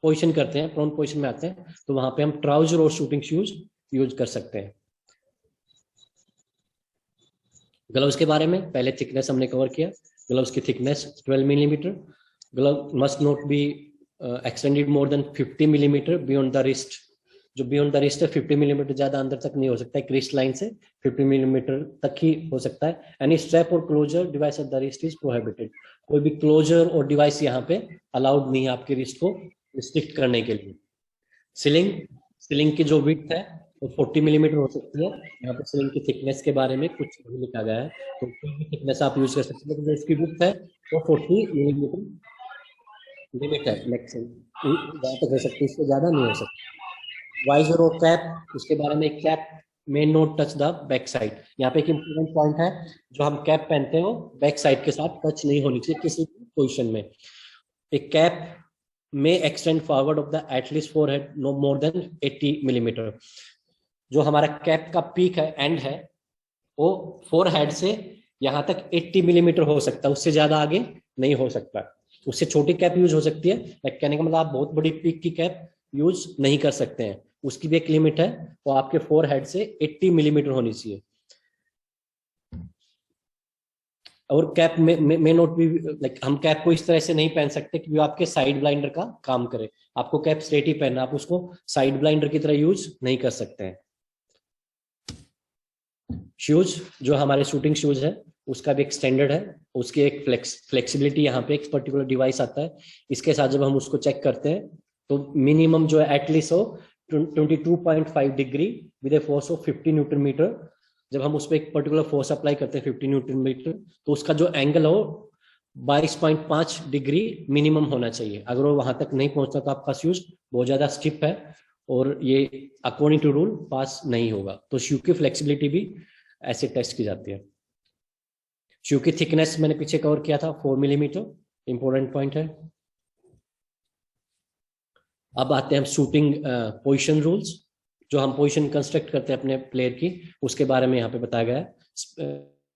पोजीशन करते हैं, प्रोन पोजीशन में आते हैं, तो वहां पे हम ट्राउजर और शूटिंग शूज यूज कर सकते हैं। ग्लव्स के बारे में पहले थिकनेस हमने कवर किया। ग्लव्स की thickness 12 millimetre. Glove must not be extended more than 50 millimetre beyond the wrist. जो बियॉन्ड द रिस्ट है 50 मिलीमीटर ज्यादा अंदर तक नहीं हो सकता है, क्रिस्ट लाइन से 50 मिलीमीटर तक ही हो सकता है। Any strap or closure device at the wrist is prohibited. कोई भी क्लोजर और डिवाइस यहाँ पे अलाउड नहीं है आपके रिस्ट को रिस्ट्रिक्ट करने के लिए। सिलिंग की जो विड्थ है वो 40 मिलीमीटर हो सकती है। यहाँ पे सिलिंग की थिकनेस के बारे में कुछ नहीं लिखा गया है, तो कोई भी थिकनेस आप यूज कर सकते हैं। जो इसकी विड्थ है वो 40 मिलीमीटर लिमिट है, मैक्सिमम जहाँ तक हो सकती है, इससे ज्यादा नहीं हो सकता। वाइजर और कैप, उसके बारे में cap may not touch the back side. यहाँ पे एक इम्पोर्टेंट पॉइंट है, जो हम कैप पहनते हो बैक साइड के साथ टच नहीं होनी चाहिए किसी भी पोजिशन में। एक cap may extend forward of the at least forehead no more than 80 millimetre. जो हमारा कैप का पीक है, एंड है, वो फोरहेड से यहाँ तक 80 मिलीमीटर हो सकता है, उससे ज्यादा आगे नहीं हो सकता। उससे छोटी कैप यूज हो सकती है, कहने का मतलब आप बहुत बड़ी पीक की कैप यूज नहीं कर सकते हैं। उसकी भी एक लिमिट है, वो आपके फोरहेड से 80 मिलीमीटर होनी चाहिए। और कैप में नोट भी लाइक हम कैप को इस तरह से नहीं पहन सकते कि वो आपके साइड ब्लाइंडर का काम करे। आपको कैप स्ट्रेट ही पहनना, आप उसको साइड ब्लाइंडर की तरह यूज नहीं कर सकते हैं। शूज, जो हमारे शूटिंग शूज है, उसका भी एक स्टैंडर्ड है, उसकी एक फ्लेक्सिबिलिटी, यहाँ पे एक पर्टिकुलर डिवाइस आता है, इसके साथ जब हम उसको चेक करते हैं तो मिनिमम जो है एटलीस्ट हो 22.5 degree with a force of 50 newton metre. जब हम उस पर एक पर्टिकुलर फोर्स अप्लाई करते हैं 50 न्यूटन मीटर, तो उसका जो एंगल हो 22.5 डिग्री मिनिमम होना चाहिए। अगर वो वहां तक नहीं पहुंचता तो आपका शूज बहुत ज्यादा स्टिफ है और ये अकॉर्डिंग टू रूल पास नहीं होगा। तो शू की फ्लेक्सिबिलिटी भी ऐसे टेस्ट की जाती है। शू की थिकनेस मैंने पीछे कवर किया था, 4 मिलीमीटर, इंपॉर्टेंट पॉइंट है। अब आते हैं हम शूटिंग पोजीशन रूल्स। जो हम पोजीशन कंस्ट्रक्ट करते हैं अपने प्लेयर की, उसके बारे में यहाँ पे बताया गया है।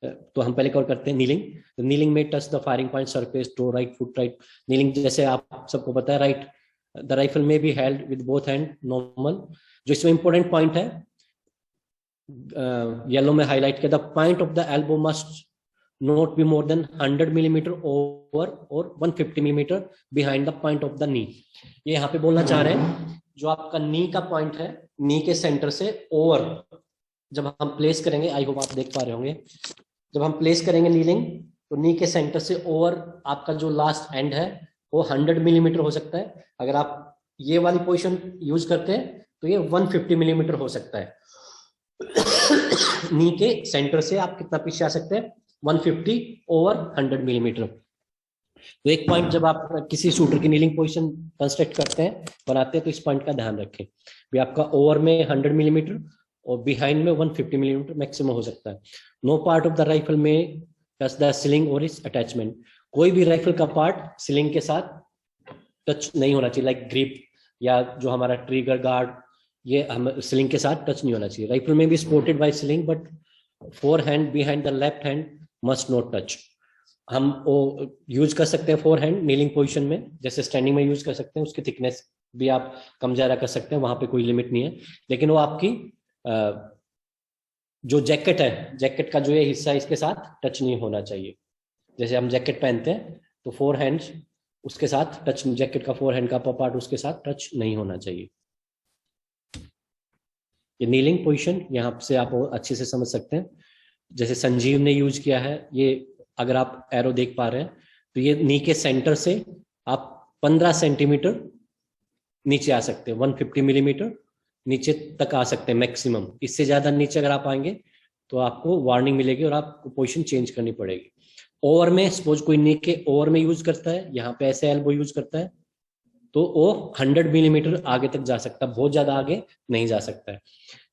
तो हम पहले कवर करते हैं नीलिंग। नीलिंग में touch the firing point surface, toe right, foot right. Kneeling जैसे आप सबको पता है, right the rifle may be held with both hand normal. जो इसमें इंपॉर्टेंट पॉइंट है, येलो में हाईलाइट किया, the point of the elbow must not be more than 100 millimetre over or 150 millimetre behind the point of the knee. ये यहाँ पे बोलना चाह रहे हैं, जो आपका नी का पॉइंट है, नी के सेंटर से ओवर जब हम प्लेस करेंगे, आई होप आप देख पा रहे होंगे, जब हम प्लेस करेंगे नीलिंग, तो नी के सेंटर से ओवर आपका जो लास्ट एंड है वो 100 मिलीमीटर हो सकता है। अगर आप ये वाली पोजीशन यूज करते हैं तो ये 150 मिलीमीटर हो सकता है। नी के सेंटर से आप कितना पीछे आ सकते हैं, 150 ओवर 100 मिलीमीटर। तो एक पॉइंट जब आप किसी शूटर की नीलिंग पोजीशन कंस्ट्रक्ट करते हैं, बनाते हैं, तो इस पॉइंट का ध्यान रखें भी आपका ओवर में 100 मिलीमीटर और बिहाइंड में 150 मिलीमीटर मैक्सिमम हो सकता है। No part of the rifle may touch the sling or its attachment. कोई भी राइफल का पार्ट सीलिंग के साथ टच नहीं होना चाहिए, लाइक ग्रिप या जो हमारा ट्रिगर गार्ड, ये हम सीलिंग के साथ टच नहीं होना चाहिए। राइफल में भी supported by ceiling, but four hand behind the left hand must not touch. हम वो यूज कर सकते हैं फोर हैंड नीलिंग पोजीशन में, जैसे स्टैंडिंग में यूज कर सकते हैं। उसकी थिकनेस भी आप कम ज्यादा कर सकते हैं, वहां पे कोई लिमिट नहीं है। लेकिन वो आपकी जो जैकेट है, जैकेट का जो ये हिस्सा है, इसके साथ टच नहीं होना चाहिए। जैसे हम जैकेट पहनते हैं तो फोर हैंड उसके साथ टच, जैकेट का फोर हैंड का पार्ट उसके साथ टच नहीं होना चाहिए। ये नीलिंग पोजीशन यहाँ से आप अच्छे से समझ सकते हैं। जैसे संजीव ने यूज किया है, ये अगर आप एरो देख पा रहे हैं तो ये नी के सेंटर से आप 15 सेंटीमीटर नीचे आ सकते हैं, 150 मिलीमीटर नीचे तक आ सकते हैं मैक्सिमम। इससे ज्यादा नीचे अगर आप आएंगे तो आपको वार्निंग मिलेगी और आपको पोजीशन चेंज करनी पड़ेगी। ओवर में सपोज कोई नी के ओवर में यूज करता है, यहाँ पे ऐसे एल्बो यूज करता है, तो वो 100 मिलीमीटर आगे तक जा सकता है, बहुत ज्यादा आगे नहीं जा सकता है।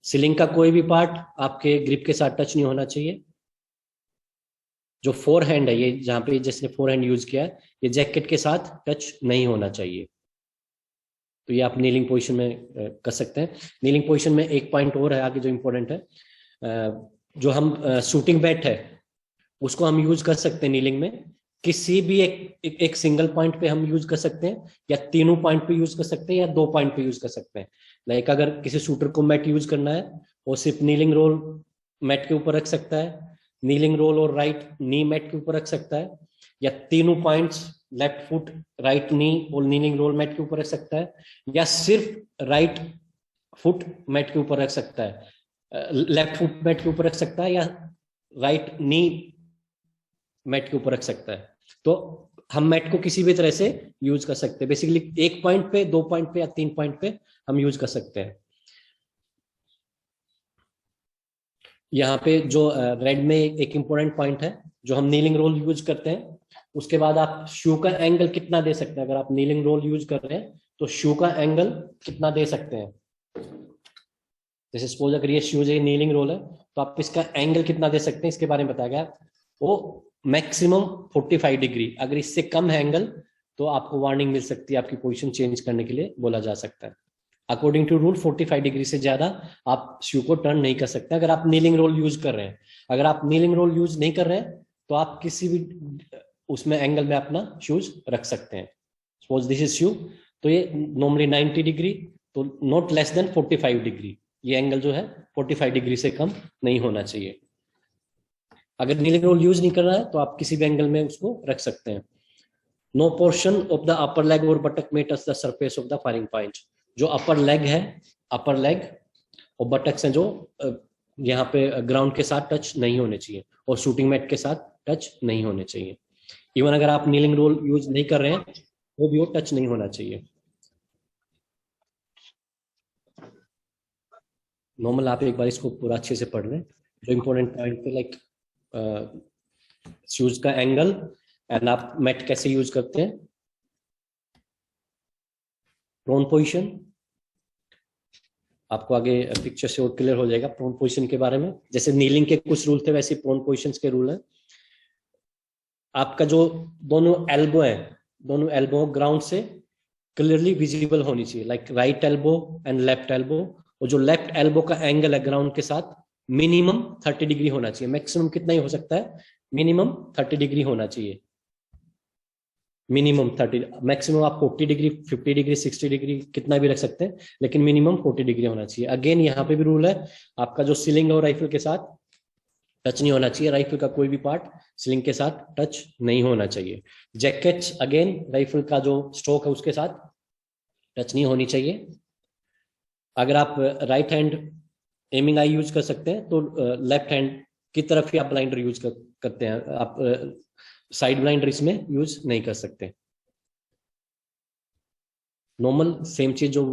सीलिंग का कोई भी पार्ट आपके ग्रिप के साथ टच नहीं होना चाहिए। जो फोर हैंड है, ये जहाँ पे जिसने फोर हैंड यूज किया है, ये जैकेट के साथ टच नहीं होना चाहिए। तो ये आप नीलिंग पोजीशन में कर सकते हैं। नीलिंग पोजीशन में एक पॉइंट और है आगे जो इम्पोर्टेंट है, जो हम शूटिंग बैट है उसको हम यूज कर सकते हैं नीलिंग में। किसी भी एक सिंगल पॉइंट पे हम यूज कर सकते हैं, या तीनों पॉइंट पे यूज कर सकते हैं, या 2 पॉइंट पे यूज कर सकते हैं। लाइक अगर किसी शूटर को मैट यूज करना है, वो सिर्फ नीलिंग रोल मैट के ऊपर रख सकता है, नीलिंग रोल और राइट नी मैट के ऊपर रख सकता है, या तीनों points left foot right knee और नीलिंग रोल मैट के ऊपर रख सकता है, या सिर्फ राइट फुट मैट के ऊपर रख सकता है, लेफ्ट फुट मैट के ऊपर रख सकता है, या राइट नी मैट के ऊपर रख सकता है। तो हम मैट को किसी भी तरह से यूज कर सकते हैं। बेसिकली 1 पॉइंट पे, 2 पॉइंट पे या 3 पॉइंट पे हम यूज कर सकते हैं। यहाँ पे जो रेड में एक इंपॉर्टेंट पॉइंट है, जो हम नीलिंग रोल यूज करते हैं, उसके बाद आप शू का एंगल कितना दे सकते हैं। अगर आप नीलिंग रोल यूज कर रहे हैं तो शू का एंगल कितना दे सकते हैं। जैसे सपोज अगर ये शूज है, नीलिंग रोल है, तो आप इसका एंगल कितना दे सकते हैं, इसके बारे में बताया गया। वो मैक्सिमम 45 डिग्री, अगर इससे कम है एंगल तो आपको वार्निंग मिल सकती है, आपकी पोजीशन चेंज करने के लिए बोला जा सकता है। अकॉर्डिंग टू रूल 45 डिग्री से ज्यादा आप शू को टर्न नहीं कर सकते अगर आप नीलिंग रोल यूज कर रहे हैं। अगर आप नीलिंग रोल यूज नहीं कर रहे हैं तो आप किसी भी उसमें एंगल में अपना शूज रख सकते हैं। सपोज दिस इज शू, तो ये नॉर्मली 90 डिग्री, तो नॉट लेस देन 45 डिग्री। ये एंगल जो है 45 डिग्री से कम नहीं होना चाहिए। अगर नीलिंग रोल यूज नहीं कर रहा है तो आप किसी भी एंगल में उसको रख सकते हैं। No portion of the upper leg or buttock may touch the surface of the firing point. जो अपर लेग है, अपर लेग और बटक्स हैं, जो यहाँ पे ग्राउंड के साथ टच नहीं होने चाहिए और शूटिंग मैट के साथ टच नहीं होने चाहिए। इवन अगर आप नीलिंग रोल यूज नहीं कर रहे हैं वो भी वो टच नहीं होना चाहिए। नॉर्मल आप एक बार इसको पूरा अच्छे से पढ़ लें। जो इंपॉर्टेंट पॉइंट पे लाइक शूज का एंगल एंड आप मैट कैसे यूज करते हैं। प्रोन पोजीशन आपको आगे पिक्चर से और क्लियर हो जाएगा प्रोन पोजीशन के बारे में। जैसे नीलिंग के कुछ रूल थे वैसे प्रोन पोजीशंस के रूल हैं। आपका जो दोनों एल्बो है, दोनों एल्बो ग्राउंड से क्लियरली विजिबल होनी चाहिए, like right elbow and left elbow. और जो लेफ्ट एल्बो का एंगल है ग्राउंड के साथ मिनिमम 30 डिग्री होना चाहिए। मैक्सिमम कितना ही हो सकता है, मिनिमम 30 डिग्री होना चाहिए। मिनिमम 30, मैक्सिमम आप 40 डिग्री, 50 डिग्री, 60 डिग्री कितना भी रख सकते हैं, लेकिन मिनिमम 40 डिग्री होना चाहिए। अगेन यहाँ पे भी रूल है, आपका जो सीलिंग और राइफल के साथ टच नहीं होना चाहिए। राइफल का कोई भी पार्ट सीलिंग के साथ टच नहीं होना चाहिए। जैकेट्स अगेन राइफल का जो स्टॉक है उसके साथ टच नहीं होनी चाहिए। अगर आप राइट हैंड एमिंग आई यूज कर सकते हैं तो लेफ्ट हैंड की तरफ ही आप ब्लाइंडर यूज करते हैं। आप साइड ब्लाइंडर इसमें यूज नहीं कर सकते। नॉर्मल सेम चीज जो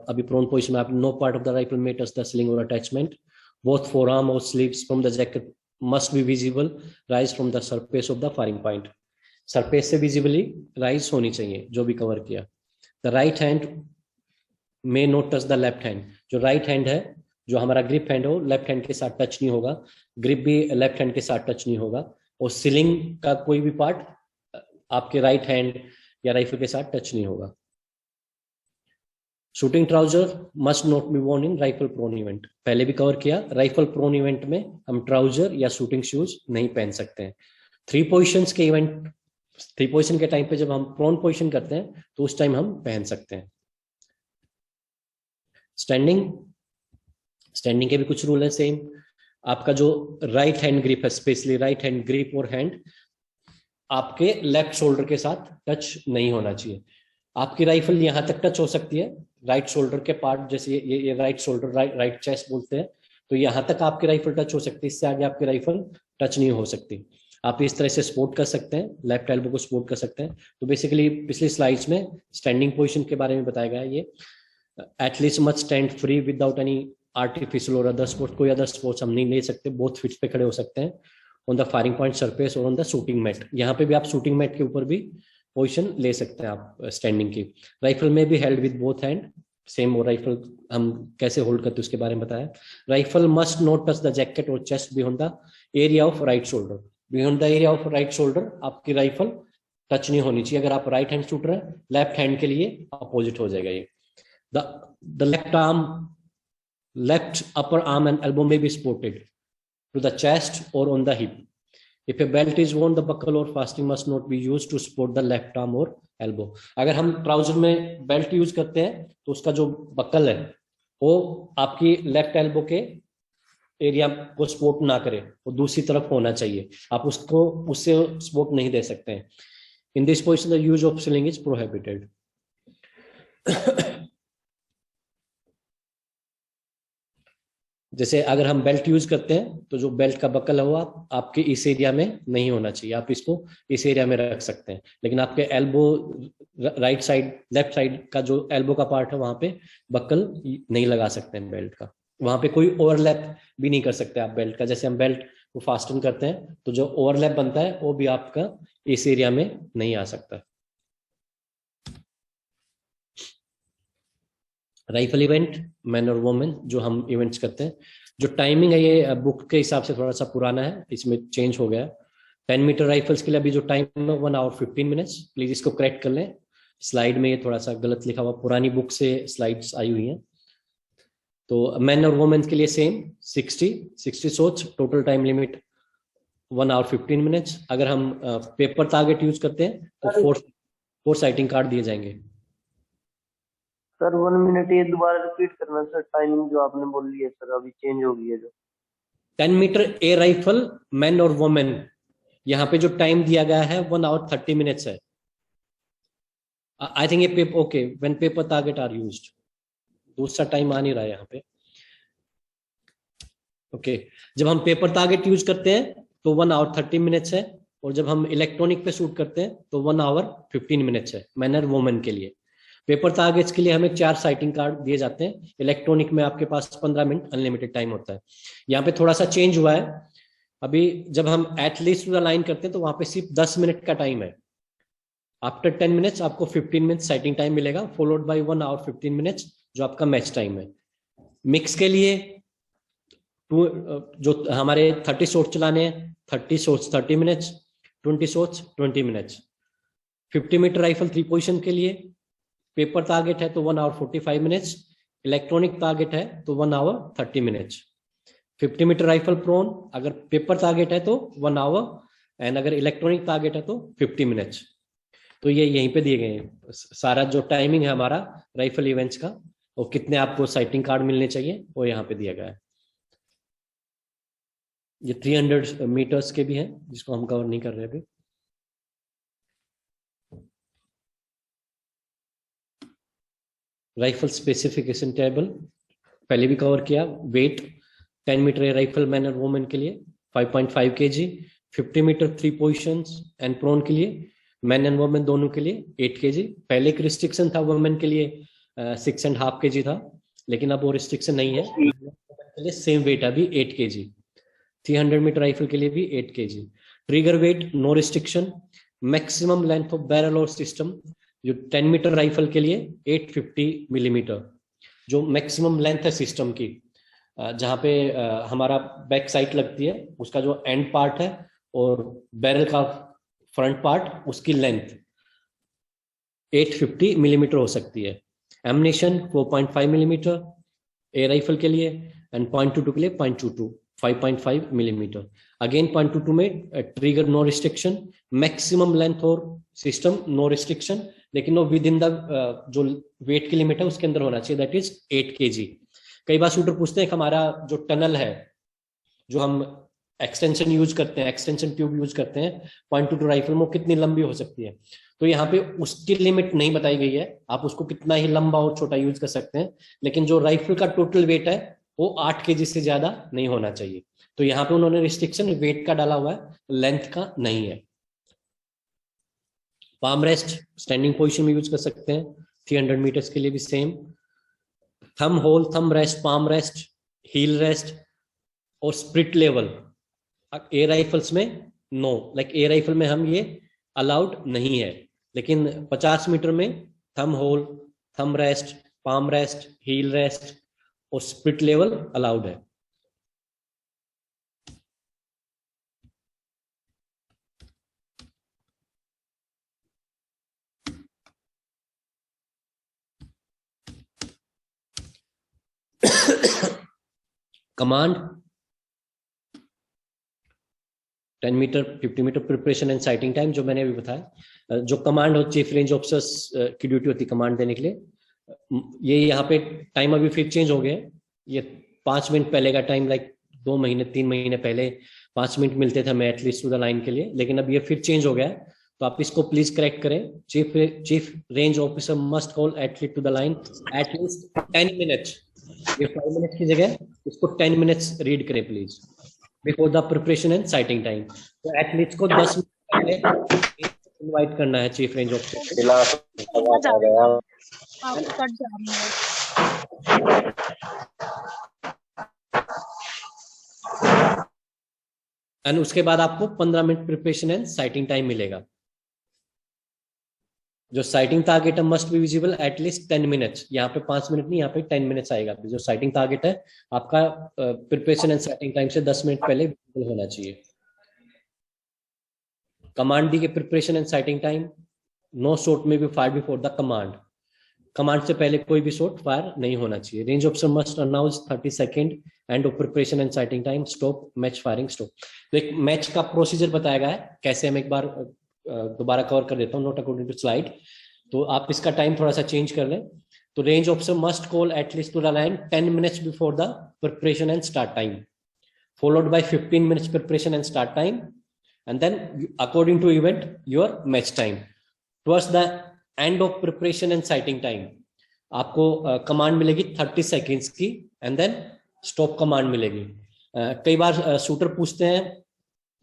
अभी प्रोन पोजीशन में आप, no part of the rifle may touch the sling or attachment, both forearm और sleeves from the jacket must be visible rise from the surface of the firing point. Surface से visibly rise होनी चाहिए जो भी cover किया। The right hand may not touch the left hand. जो right hand है, जो हमारा ग्रिप हैंड हो, लेफ्ट हैंड के साथ टच नहीं होगा। ग्रिप भी लेफ्ट हैंड के साथ टच नहीं होगा। और सीलिंग का कोई भी पार्ट आपके राइट हैंड या राइफल के साथ टच नहीं होगा। Shooting trouser must not be worn in rifle prone event. पहले भी कवर किया, राइफल प्रोन इवेंट में हम ट्राउजर या शूटिंग शूज नहीं पहन सकते हैं। 3 पोजीशंस के इवेंट, 3 पोजीशन के टाइम पे जब हम प्रोन पोजीशन करते हैं तो उस टाइम हम पहन सकते हैं। स्टैंडिंग, स्टैंडिंग के भी कुछ रूल है सेम। आपका जो राइट हैंड ग्रिप है, स्पेशली राइट हैंड ग्रिप और हैंड आपके लेफ्ट शोल्डर के साथ टच नहीं होना चाहिए। आपकी राइफल यहां तक टच हो सकती है, राइट शोल्डर के पार्ट, जैसे ये राइट शोल्डर, राइट चेस्ट बोलते हैं, तो यहां तक आपकी राइफल टच हो सकती है। इससे आगे आपकी राइफल टच नहीं हो सकती। आप इस तरह से सपोर्ट कर सकते हैं, लेफ्ट एल्बो को सपोर्ट कर सकते हैं। तो बेसिकली पिछली स्लाइड्स में स्टैंडिंग पोजीशन के बारे में बताया गया है। ये athletes must stand free without any artificial और अदर स्पोर्ट्स। कोई अदर स्पोर्ट्स हम नहीं ले सकते, बोथ फीट पे खड़े हो सकते हैं। On the firing point surface और ऑन द शूटिंग मैट। यहाँ पे भी आप शूटिंग मैट के ऊपर भी पोजीशन ले सकते हैं आप स्टैंडिंग की। राइफल में भी held with both hand, same. और राइफल हम कैसे होल्ड करते हैं उसके बारे में बताया। Rifle must not touch the jacket और chest beyond the area of right shoulder. Beyond the area of right shoulder आपकी राइफल टच नहीं होनी चाहिए। अगर आप राइट हैंड शूटर है, लेफ्ट हैंड के लिए अपोजिट हो जाएगा ये। The left arm, left upper arm and elbow में be supported to the chest or on the hip. If a belt is worn, the buckle or fastening must not be used to support the left arm or elbow. अगर हम trouser में belt use करते हैं तो उसका जो buckle है वो आपकी लेफ्ट एल्बो के एरिया को सपोर्ट ना करे, वो दूसरी तरफ होना चाहिए। आप उसको उससे सपोर्ट नहीं दे सकते हैं। In this position the use of sling is prohibited. जैसे अगर हम बेल्ट यूज करते हैं तो जो बेल्ट का बकल है वो आपके इस एरिया में नहीं होना चाहिए, आप इसको इस एरिया में रख सकते हैं। लेकिन आपके elbow right side, left side का जो एल्बो का पार्ट है वहां पे बकल नहीं लगा सकते हैं बेल्ट का। वहां पे कोई ओवरलैप भी नहीं कर सकते आप बेल्ट का। जैसे हम बेल्ट को फास्टन करते हैं तो जो ओवरलैप बनता है वो भी आपका इस एरिया में नहीं आ सकता। राइफल इवेंट, मैन और वोमेन जो हम इवेंट्स करते हैं, जो टाइमिंग है ये बुक के हिसाब से थोड़ा सा पुराना है, इसमें चेंज हो गया। 10 मीटर राइफल्स के लिए अभी जो टाइम है 1 आवर 15 मिनट्स। प्लीज इसको करेक्ट कर लें, स्लाइड में ये थोड़ा सा गलत लिखा हुआ, पुरानी बुक से स्लाइड्स आई हुई हैं। तो मैन और वोमेन के लिए same 60 shots, total time limit 1 hour 15 minutes. अगर हम पेपर टारगेट यूज करते हैं तो 4 साइटिंग कार्ड दिए जाएंगे। सर 1 मिनट ये दोबारा रिपीट करना सर, टाइमिंग जो आपने बोल ली है सर, अभी चेंज हो गई है जो 10 मीटर ए राइफल मैन और वोमेन, यहाँ पे जो टाइम दिया गया है 1 आवर 30 मिनट्स है। आई थिंक ये okay when paper target are used, दूसरा टाइम आ नहीं रहा है यहाँ पे। ओके जब हम पेपर टारगेट यूज करते हैं तो 1 आवर 30 मिनट्स है, और जब हम इलेक्ट्रॉनिक पे शूट करते हैं तो 1 आवर 15 मिनट्स है मैन और वोमेन के लिए। पेपर टारगेट्स के लिए हमें 4 साइटिंग कार्ड दिए जाते हैं। इलेक्ट्रॉनिक में आपके पास 15 मिनट अनलिमिटेड टाइम होता है। यहाँ पे थोड़ा सा चेंज हुआ है। अभी जब हम एटलीस्ट लाइन करते हैं तो वहां पे सिर्फ 10 मिनट का टाइम है। आफ्टर 10 मिनट्स आपको 15 मिनट साइटिंग टाइम मिलेगा, फॉलोड बाय 1 आवर 15 मिनट्स जो आपका मैच टाइम है। मिक्स के लिए जो हमारे 30 शॉट चलाने हैं, 30 shots 30 minutes, 20 shots 20 minutes. 50 metre rifle 3 position के लिए पेपर टारगेट है तो 1 आवर 45 मिनट्स, इलेक्ट्रॉनिक टारगेट है तो 1 hour 30 minutes. 50 metre rifle prone अगर पेपर टारगेट है तो 1 आवर, एंड अगर इलेक्ट्रॉनिक टारगेट है तो 50 मिनट्स। तो ये यहीं पे दिए गए हैं सारा जो टाइमिंग है हमारा राइफल इवेंट्स का, और कितने आपको साइटिंग कार्ड मिलने चाहिए वो यहाँ पे दिया गया है। ये 300 मीटर्स के भी हैं जिसको हम कवर नहीं कर रहे अभी। राइफल स्पेसिफिकेशन टेबल पहले भी कवर किया। वेट 10 मीटर राइफल मैन और वुमेन के लिए 5.5 kg, 50 metre 3 positions and prone के लिए मैन एंड वुमेन दोनों के लिए 8 kg। पहले एक रिस्ट्रिक्शन था वुमेन के लिए 6.5 kg था, लेकिन अब वो रिस्ट्रिक्शन नहीं है, सेम वेट अभी 8 kg। 300 मीटर राइफल के लिए भी 8 kg। Trigger weight no restriction. Maximum length of barrel और सिस्टम जो 10 मीटर राइफल के लिए 850 मिलीमीटर जो मैक्सिमम लेंथ है सिस्टम की, जहां पे हमारा बैक साइड लगती है उसका जो एंड पार्ट है और बैरल का फ्रंट पार्ट, उसकी लेंथ 850 मिलीमीटर हो सकती है। एमनेशन 4.5 मिलीमीटर ए राइफल के लिए, एंड 0.22 के लिए 0.22 5.5 मिलीमीटर। अगेन 0.22 में trigger no restriction, maximum length और सिस्टम नो रिस्ट्रिक्शन, लेकिन वो विद इन द जो वेट की लिमिट है उसके अंदर होना चाहिए, दैट इज 8 kg। कई बार शूटर पूछते हैं कि हमारा जो टनल है जो हम एक्सटेंशन यूज करते हैं, एक्सटेंशन ट्यूब यूज करते हैं 0.22 राइफल में, कितनी लंबी हो सकती है। तो यहाँ पे उसकी लिमिट नहीं बताई गई है, आप उसको कितना ही लंबा और छोटा यूज कर सकते हैं, लेकिन जो राइफल का टोटल वेट है वो 8 kg से ज्यादा नहीं होना चाहिए। तो यहाँ पे उन्होंने रिस्ट्रिक्शन वेट का डाला हुआ है, लेंथ का नहीं है। पाम रेस्ट स्टैंडिंग पोजीशन में यूज कर सकते हैं, 300 मीटर्स के लिए भी same. Thumb hole, thumb rest, palm rest, heel rest और स्प्रिट लेवल एयर राइफल्स में नो, लाइक एयर राइफल में हम ये अलाउड नहीं है, लेकिन 50 मीटर में thumb hole, thumb rest, palm rest, heel rest और स्प्लिट लेवल अलाउड है। Command 10 metre 50 metre preparation and sighting time, जो मैंने अभी बताया। जो कमांड हो चीफ रेंज ऑफिसर्स की ड्यूटी होती है कमांड देने के लिए। ये यहाँ पे टाइम अभी फिर चेंज हो गया है। ये 5 मिनट पहले का टाइम, लाइक 2 महीने 3 महीने पहले 5 मिनट मिलते थे हमें एटलीस्ट टू द लाइन के लिए, लेकिन अब ये फिर चेंज हो गया है, तो आप इसको प्लीज करेक्ट करें। Chief range officer must call athletes to the line at least 10 minutes. ये 5 मिनट्स की जगह इसको 10 मिनट्स रीड करें please, before the preparation and sighting time. तो एथलीट्स को 10 मिनट पहले इनवाइट करना है चीफ रेंज ऑफिसर। एंड उसके बाद आपको 15 minute preparation and sighting time मिलेगा। जो साइटिंग टारगेट है must be visible at least 10 minutes. यहाँ पे 5 मिनट नहीं, यहाँ पे 10 मिनट्स आएगा। जो साइटिंग टारगेट है आपका प्रिपरेशन एंड साइटिंग टाइम से 10 मिनट पहले विजिबल होना चाहिए। कमांड दी के preparation and sighting time, no shot में be fire before the command. Command से पहले कोई भी शॉट फायर नहीं होना चाहिए। Range officer must announce 30 second end of preparation and sighting time, stop match firing stop. तो एक मैच का प्रोसीजर बताया गया है कैसे, हम एक बार दोबारा कवर कर देता हूँ, नोट अकॉर्डिंग टू स्लाइड। तो आप इसका टाइम थोड़ा सा चेंज कर लें। तो range officer must call athletes to the line 10 minutes before the preparation and start time, followed by 15 minutes preparation and start time, and then according to event your match time. Towards the end of preparation and sighting time आपको command मिलेगी 30 seconds की, and then stop command मिलेगी। कई बार shooter पूछते हैं,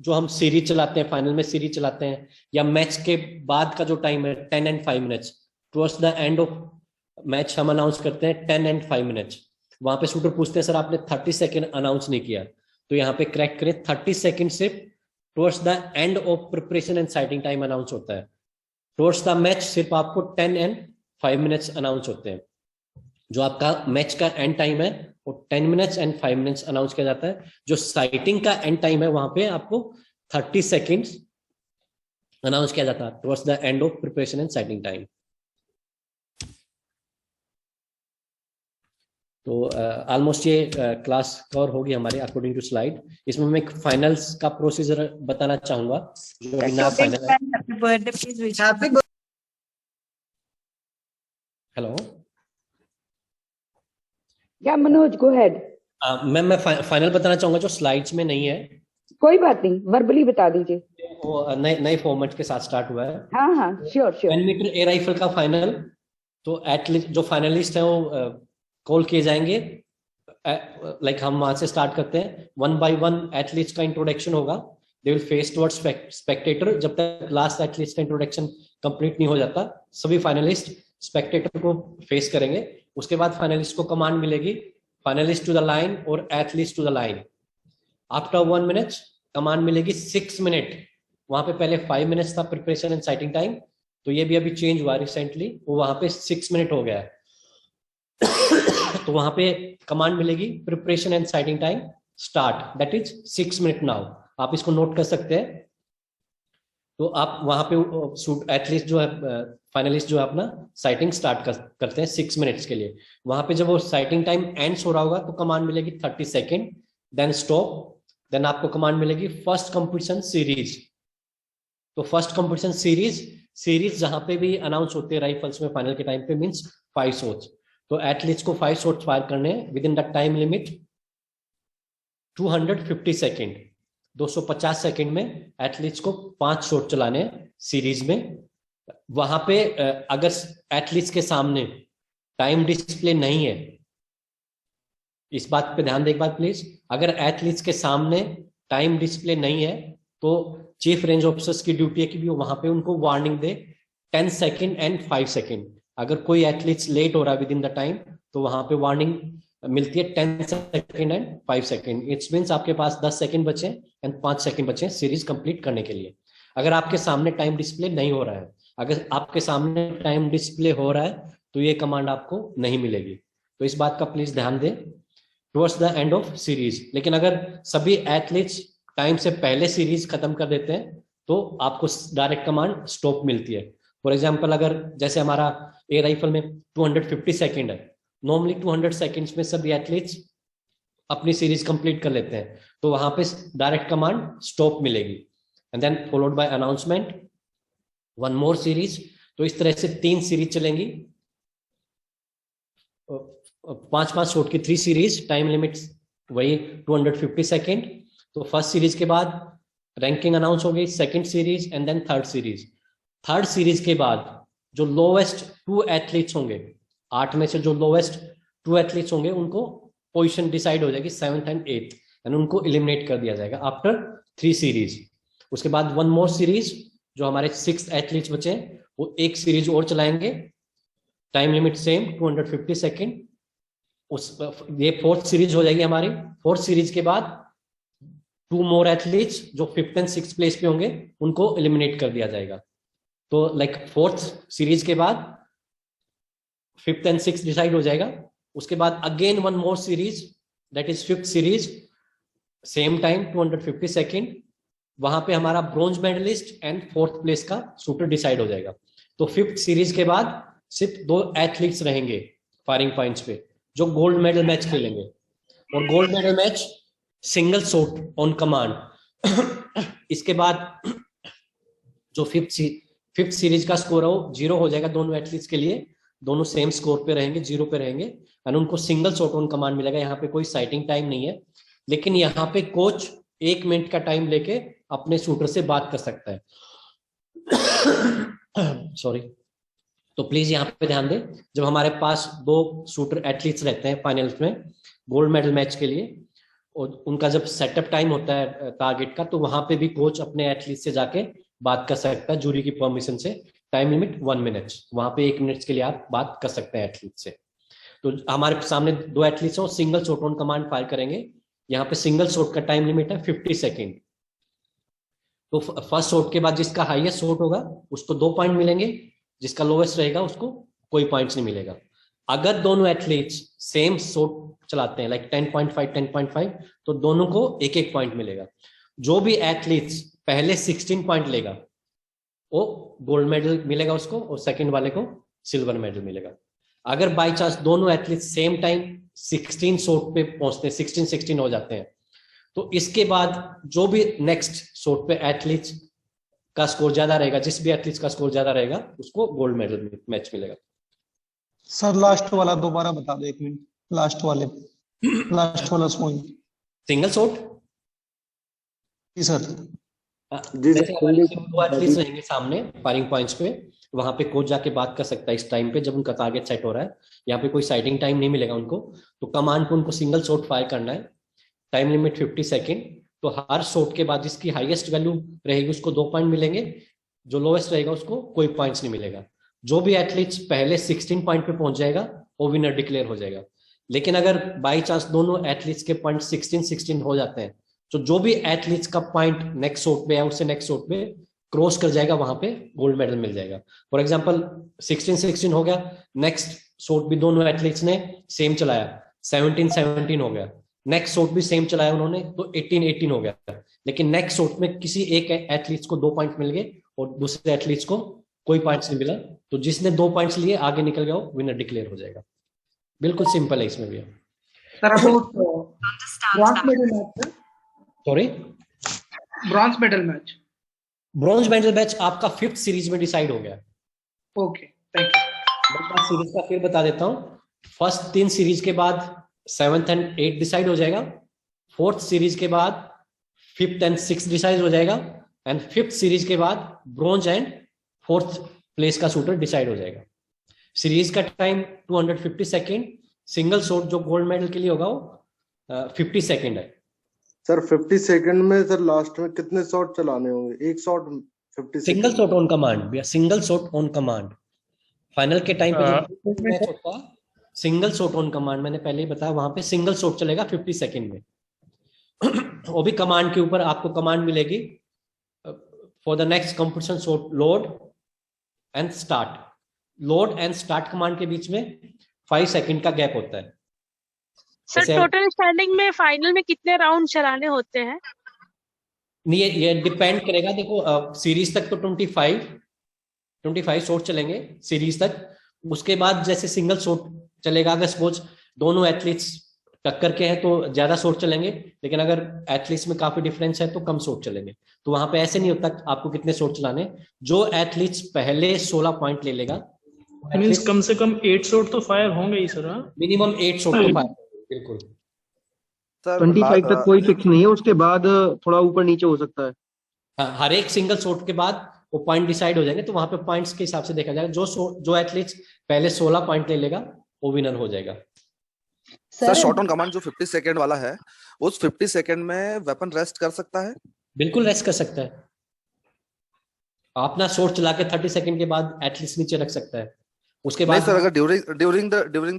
जो हम series चलाते हैं, फाइनल में सीरीज चलाते हैं, या मैच के बाद का जो टाइम है 10 and 5 minutes, towards the end of match हम अनाउंस करते हैं 10 and 5 मिनट्स। वहां पे शूटर पूछते हैं सर आपने 30 सेकेंड अनाउंस नहीं किया, तो यहाँ पे करेक्ट करें 30 सेकेंड से towards the end of preparation and sighting time announce होता है। टुवर्ड्स द मैच सिर्फ आपको 10 and 5 मिनट्स अनाउंस होते हैं। जो आपका मैच का एंड टाइम है वो 10 मिनट्स एंड 5 मिनट्स अनाउंस किया जाता है। जो साइटिंग का एंड टाइम है वहां पे आपको 30 सेकेंड्स अनाउंस किया जाता है towards the end of preparation and sighting time. तो ऑलमोस्ट ये क्लास कवर होगी हमारी अकॉर्डिंग टू स्लाइड। इसमें मैं एक फाइनल्स का प्रोसीजर बताना चाहूंगा, जो अभी ना फाइनल है। हेलो, या मनोज गो हेड। मैं फाइनल बताना चाहूंगा जो स्लाइड्स में नहीं है। कोई बात नहीं, वर्बली बता दीजिए। वो नए फॉर्मेट के साथ स्टार्ट हुआ है। हाँ हाँ, sure sure. 10 metre air rifle का फाइनल, तो एटलीस्ट जो फाइनलिस्ट है वो कॉल किए जाएंगे। लाइक हम वहां से स्टार्ट करते हैं, 1 by 1 एथलीट्स का इंट्रोडक्शन होगा। They will face towards Spectator. जब तक लास्ट एथलीट का इंट्रोडक्शन कंप्लीट नहीं हो जाता, सभी फाइनलिस्ट स्पेक्टेटर को फेस करेंगे। उसके बाद फाइनलिस्ट को कमांड मिलेगी, फाइनलिस्ट टू द लाइन और athlete to the line. After 1 minute command मिलेगी 6 मिनट। वहां पे पहले 5 मिनट्स था प्रिपरेशन एंड साइटिंग टाइम, तो ये भी अभी चेंज हुआ रिसेंटली, वो वहां पे 6 मिनट हो गया है। तो वहां पे कमांड मिलेगी preparation and sighting time start, that is 6 minute now. आप इसको नोट कर सकते हैं। तो आप वहां पे एथलीट जो है, फाइनलिस्ट जो है, अपना साइटिंग स्टार्ट करते हैं 6 मिनट्स के लिए। वहां पे जब वो साइटिंग टाइम एंड्स हो रहा होगा तो कमांड मिलेगी 30 सेकेंड, देन स्टॉप। देन आपको कमांड मिलेगी फर्स्ट कंपटीशन सीरीज। तो फर्स्ट कंपटीशन सीरीज जहां पे भी अनाउंस होते हैं राइफल्स में फाइनल के टाइम पे, मींस 5 शॉट्स। तो एथलीट्स को 5 शॉट्स फायर करने हैं with in the time limit 250 second. 250 second में एथलीट्स को 5 शॉट चलाने हैं सीरीज में। वहां पे अगर एथलीट्स के सामने टाइम डिस्प्ले नहीं है, इस बात पे ध्यान दें एक बार प्लीज। अगर एथलीट्स के सामने टाइम डिस्प्ले नहीं है तो चीफ रेंज ऑफिसर्स की ड्यूटी है कि वो वहां पे उनको warning they 10 second and 5 second. अगर कोई एथलीट्स लेट हो रहा है विद इन द टाइम, तो वहां पे वार्निंग मिलती है 10 second and 5 second. It's means आपके पास 10 सेकंड बचे एंड 5 सेकंड बचे सीरीज कंप्लीट करने के लिए। अगर आपके सामने टाइम डिस्प्ले नहीं हो रहा है, अगर आपके सामने टाइम डिस्प्ले हो रहा है तो ये कमांड आपको नहीं मिलेगी। तो इस बात का प्लीज ध्यान दें towards the end of series. लेकिन अगर सभी एथलीट्स टाइम से पहले सीरीज खत्म कर देते हैं तो आपको डायरेक्ट कमांड स्टॉप मिलती है। फॉर एग्जाम्पल अगर जैसे हमारा एयर राइफल में 250 सेकेंड है, नॉर्मली 200 सेकेंड्स में सभी एथलीट्स अपनी सीरीज कंप्लीट कर लेते हैं, तो वहां पे डायरेक्ट कमांड स्टॉप मिलेगी and then followed by announcement one more series. तो इस तरह से 3 सीरीज चलेंगी, 5-5 शॉट की 3 सीरीज, टाइम लिमिट वही 250 सेकेंड। तो फर्स्ट सीरीज के बाद रैंकिंग अनाउंस हो गई, second series and then third series. Third series के बाद जो लोवेस्ट 2 एथलीट्स होंगे, 8 में से जो लोवेस्ट 2 एथलीट्स होंगे उनको पोजीशन डिसाइड हो जाएगी 7th एंड 8th एंड उनको एलिमिनेट कर दिया जाएगा आफ्टर 3 सीरीज। उसके बाद वन मोर सीरीज, जो हमारे 6 एथलीट्स बचे हैं वो एक सीरीज और चलाएंगे, टाइम लिमिट सेम 250 सेकेंड। ये 4th सीरीज हो जाएगी हमारी। 4th सीरीज के बाद 2 मोर एथलीट्स जो 5th एंड 6th प्लेस पे होंगे उनको एलिमिनेट कर दिया जाएगा। तो लाइक 4th सीरीज के बाद 5th एंड 6th डिसाइड हो जाएगा। उसके बाद again one more series that is 5th series, same time 250 second. वहां पे हमारा bronze medallist and 4th place का शूटर डिसाइड हो जाएगा। तो 5th सीरीज के बाद सिर्फ 2 एथलीट्स रहेंगे फायरिंग पॉइंट्स पे जो गोल्ड मेडल मैच खेलेंगे, और gold medal match single shot on command. इसके बाद जो 5th सीरीज का स्कोर है वो 0 हो जाएगा दोनों एथलीट्स के लिए, दोनों सेम स्कोर पे रहेंगे, 0 पे रहेंगे एंड उनको सिंगल शॉट ऑन कमांड मिलेगा। यहाँ पे कोई साइटिंग टाइम नहीं है, लेकिन यहाँ पे कोच 1 मिनट का टाइम लेके अपने शूटर से बात कर सकता है। सॉरी। तो प्लीज यहाँ पे ध्यान दें, जब हमारे पास 2 शूटर एथलीट्स रहते हैं फाइनल्स में गोल्ड मेडल मैच के लिए, और उनका जब सेटअप टाइम होता है टारगेट का, तो वहां पे भी कोच अपने एथलीट से जाके बात कर सकता है जूरी की परमिशन से। टाइम लिमिट 1 मिनट, वहां पे 1 मिनट के लिए आप बात कर सकते हैं एथलीट से। तो हमारे सामने 2 एथलीट्स हैं, single shot on command fire करेंगे। यहाँ पे सिंगल शॉट का टाइम लिमिट है 50 सेकेंड। तो फर्स्ट शॉट के बाद जिसका हाईएस्ट शॉट होगा उसको 2 पॉइंट मिलेंगे, जिसका लोवेस्ट रहेगा उसको कोई पॉइंट्स नहीं मिलेगा। अगर दोनों एथलीट्स सेम शॉट चलाते हैं लाइक 10.5 तो दोनों को 1-1 पॉइंट मिलेगा। जो भी एथलीट्स पहले 16 पॉइंट लेगा वो गोल्ड मेडल मिलेगा उसको, और सेकंड वाले को सिल्वर मेडल मिलेगा। अगर बाय चांस दोनों एथलीट्स सेम टाइम 16 शॉट पे पहुंचते हैं, 16 हो जाते हैं, तो इसके बाद जो भी नेक्स्ट शॉट पे एथलीट्स का स्कोर ज्यादा रहेगा, जिस भी एथलीट्स का स्कोर ज्यादा रहेगा उसको गोल्ड मेडल मैच मिलेगा। सर लास्ट वाला दोबारा बता दो, 1 मिनट। लास्ट वाला पॉइंट सिंगल शॉट। जी सर। जैसे हमारे 2 एथलीट्स रहेंगे सामने फायरिंग पॉइंट्स पे, वहां पे कोच जाके बात कर सकता है इस टाइम पे जब उनका टारगेट सेट हो रहा है। यहाँ पे कोई साइटिंग टाइम नहीं मिलेगा उनको, तो कमांड को उनको सिंगल शॉट फायर करना है, टाइम लिमिट 50 सेकेंड। तो हर शॉट के बाद जिसकी हाईएस्ट वैल्यू रहेगी उसको 2 पॉइंट मिलेंगे, जो लोएस्ट रहेगा उसको कोई पॉइंट्स नहीं मिलेगा। जो भी एथलीट्स पहले 16 पॉइंट पे पहुंच जाएगा वो विनर डिक्लेयर हो जाएगा। लेकिन अगर बाई चांस दोनों एथलीट्स के पॉइंट 16 हो जाते हैं, तो जो भी एथलीट्स का पॉइंट नेक्स्ट शॉट पे या उससे नेक्स्ट शॉट पे क्रॉस कर जाएगा वहां पे गोल्ड मेडल मिल जाएगा। फॉर एग्जांपल 16 हो गया, नेक्स्ट शॉट भी दोनों एथलीट्स ने सेम चलाया, 17 हो गया, नेक्स्ट शॉट भी सेम चलाया उन्होंने तो 18 हो गया। लेकिन नेक्स्ट शॉट में किसी एक एथलीट्स को 2 पॉइंट मिल गए और दूसरे एथलीट्स को कोई पॉइंट्स नहीं मिला, तो जिसने 2 पॉइंट्स लिए आगे निकल गया वो विनर डिक्लेयर हो जाएगा। बिल्कुल सिंपल है इसमें भी। Sorry, bronze medal match. Bronze medal match आपका 5th सीरीज में डिसाइड हो गया। Okay, thank you. मैं सीरीज का फिर बता देता हूँ। फर्स्ट 3 सीरीज के बाद 7th एंड 8th डिसाइड हो जाएगा। 4th सीरीज के बाद 5th एंड 6th डिसाइड हो जाएगा, एंड 5th सीरीज के बाद ब्रॉन्ज एंड 4th प्लेस का शूटर डिसाइड हो जाएगा। सीरीज का टाइम 250 सेकेंड, सिंगल शॉट जो गोल्ड मेडल के लिए होगा वो 50 सेकेंड है। सर 50 सेकंड में सर लास्ट में कितने शॉट चलाने होंगे? एक shot 50 single shot on command भैया, single shot on command. Final के टाइम पे जो मैच होता है सिंगल शॉट ऑन कमांड, मैंने पहले ही बताया, वहां पे सिंगल शॉट चलेगा 50 सेकंड में। वो भी कमांड के ऊपर आपको कमांड मिलेगी, for the next competition shot load and start. Load and start command के बीच में 5 सेकंड का गैप होता है। सर जैसे टोटल स्टैंडिंग में फाइनल में कितने राउंड चलाने होते हैं? नहीं, ये डिपेंड करेगा। देखो सीरीज तक तो 25 शॉट चलेंगे सीरीज तक। उसके बाद जैसे सिंगल शॉट चलेगा, अगर सपोज दोनों एथलीट्स टक्कर के हैं तो ज्यादा शॉट चलेंगे, लेकिन अगर एथलीट्स में काफी डिफरेंस है तो कम शॉट चलेंगे। तो वहां पे ऐसे नहीं होता आपको कितने शॉट चलाने, जो एथलीट्स पहले 16 पॉइंट ले लेगा। मींस कम से कम 8 शॉट तो फायर होंगे ही सर। मिनिमम 8 शॉट तो फायर, बिल्कुल। सर 25 तक कोई फिक्स नहीं है, उसके बाद थोड़ा ऊपर नीचे हो सकता है। हाँ, हर एक सिंगल शॉट के बाद वो पॉइंट डिसाइड हो जाएंगे, तो वहां पे पॉइंट्स के हिसाब से देखा जाएगा। जो एथलीट्स पहले 16 पॉइंट ले लेगा वो विनर हो जाएगा। सर शॉट ऑन कमांड जो 50 सेकंड वाला है, उस 50 सेकंड में वेपन रेस्ट कर सकता है? बिल्कुल रेस्ट कर सकता है। अपना शॉट चला के 30 सेकंड के बाद एथलीट्स नीचे रख सकता है। उसके बाद नहीं सर, अगर ड्यूरिंग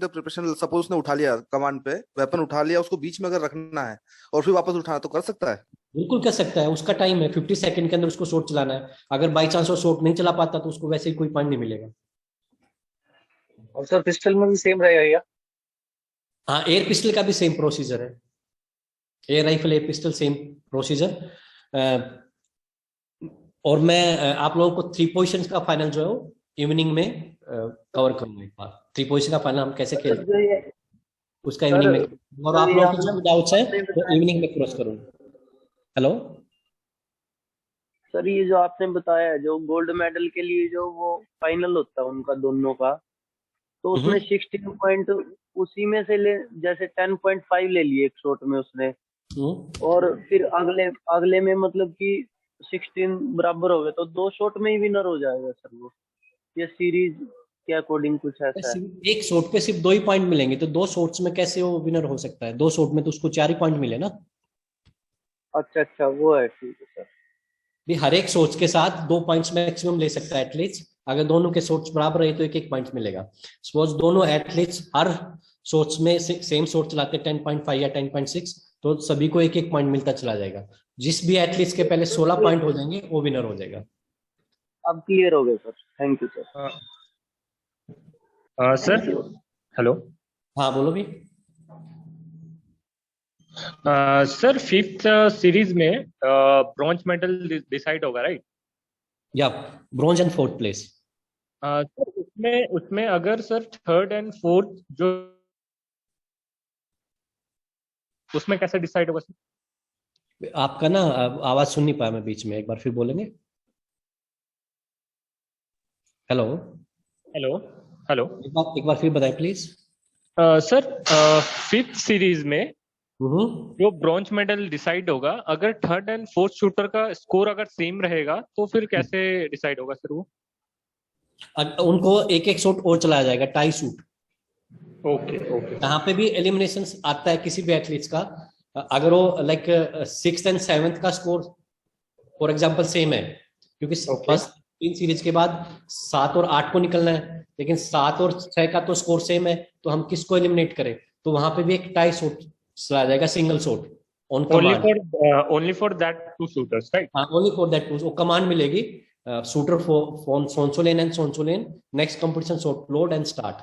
द प्रिपरेशन सपोज उसने उठा लिया कमांड पे, वेपन उठा लिया, उसको बीच में अगर रखना है और फिर वापस उठाना, तो कर सकता है? बिल्कुल कर सकता है। उसका टाइम है 50 सेकंड के अंदर उसको शॉट चलाना है। अगर बाई चांस वो शॉट नहीं चला पाता तो उसको वैसे ही कोई पॉइंट नहीं मिलेगा। और सर पिस्टल में भी सेम रहेगा क्या? हाँ, एयर पिस्टल का भी सेम प्रोसीजर है। Air rifle, air pistol same procedure. और मैं आप लोगों को 3 पोजिशन का फाइनल जो है इवनिंग में कवर करूंगा। एक बार 3 पोजिशन का फाइनल हम कैसे खेलते हैं उसका इवनिंग में, और आप लोगों को जो डाउट्स है तो इवनिंग में क्रॉस करूंगा। हेलो सर, ये जो आपने बताया जो गोल्ड मेडल के लिए जो वो फाइनल होता है उनका दोनों का, तो उसमें 16 पॉइंट उसी में से ले, जैसे 10.5 ले लिए एक शॉट में उसने, और फिर अगले में मतलब कि 16 बराबर हो गए, तो 2 शॉट में ही विनर हो जाएगा सर वो? ये सीरीज के अकॉर्डिंग कुछ ऐसा है? एक शॉट पे सिर्फ 2 ही पॉइंट मिलेंगे, तो 2 शॉट्स में कैसे वो विनर हो सकता है? 2 शॉट में तो उसको 4 ही पॉइंट मिले ना। अच्छा, वो है, ठीक है सर। भी हर एक शॉट के साथ 2 पॉइंट्स मैक्सिमम ले सकता है एथलीट्स। अगर दोनों के शॉट्स बराबर रहे तो 1-1 पॉइंट मिलेगा। सपोज दोनों एथलीट्स हर शॉट्स में सेम शॉट चलाते 10.5 या 10.6, तो सभी को 1-1 पॉइंट मिलता चला जाएगा। जिस भी एथलीट्स के पहले 16 पॉइंट हो जाएंगे वो विनर हो जाएगा। अब क्लियर हो गया sir, thank you sir. Sir hello. हाँ बोलो भी। सर 5th सीरीज में ब्रॉन्ज मेडल डिसाइड होगा, राइट? या bronze and 4th place. Sir उसमें अगर सर 3rd and 4th जो, उसमें कैसे डिसाइड होगा सर? आपका ना आवाज सुन नहीं पाया मैं बीच में, एक बार फिर बोलेंगे? हेलो हेलो हेलो, एक बार फिर बताएं प्लीज। सर 5th सीरीज में जो ब्रॉन्ज मेडल डिसाइड होगा, अगर 3rd and 4th शूटर का स्कोर अगर सेम रहेगा तो फिर कैसे डिसाइड होगा सर वो? उनको 1-1 शॉट और चलाया जाएगा, टाई शूट। ओके। यहाँ पे भी एलिमिनेशन आता है किसी भी एथलीट्स का, अगर वो लाइक 6th and 7th का स्कोर फॉर एग्जांपल सेम है, क्योंकि फर्स्ट 3 सीरीज के बाद 7 और 8 को निकलना है, लेकिन 7 और 6 का तो स्कोर सेम है, तो हम किसको एलिमिनेट करें? तो वहां पे भी एक टाई शॉट चलाया जाएगा, single shot on command. Only for that 2 shooters, right? हाँ, ओनली फॉर दैट 2। वो कमांड मिलेगी, शूटर फॉर सोंसोलेन एंड सोंसोलेन, next competition shot load and start.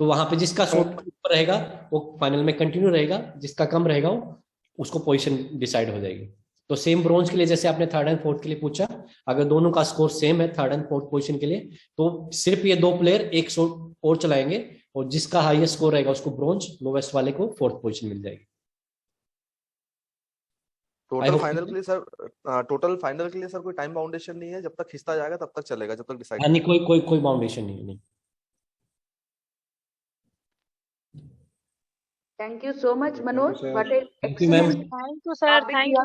तो वहां पे जिसका शॉट ऊपर रहेगा वो फाइनल में कंटिन्यू रहेगा, जिसका कम रहेगा वो उसको पोजीशन डिसाइड हो जाएगी। तो सेम ब्रॉन्ज के लिए जैसे आपने 3rd and 4th के लिए पूछा, अगर दोनों का स्कोर सेम है 3rd and 4th पोजीशन के लिए, तो सिर्फ ये 2 प्लेयर 1 शॉट और चलाएंगे, और जिसका हाईएस्ट स्कोर रहेगा उसको ब्रॉन्ज, लोवेस्ट वाले को 4th पोजीशन मिल जाएगी। टोटल फाइनल के लिए सर कोई टाइम बाउंडेशन नहीं है? जब तक खिंचता जाएगा तब तक चलेगा, जब तक डिसाइड नहीं, कोई बाउंडेशन नहीं। Thank you so much, Manoj. What a Thank you, ma'am. Thank you sir, thank you.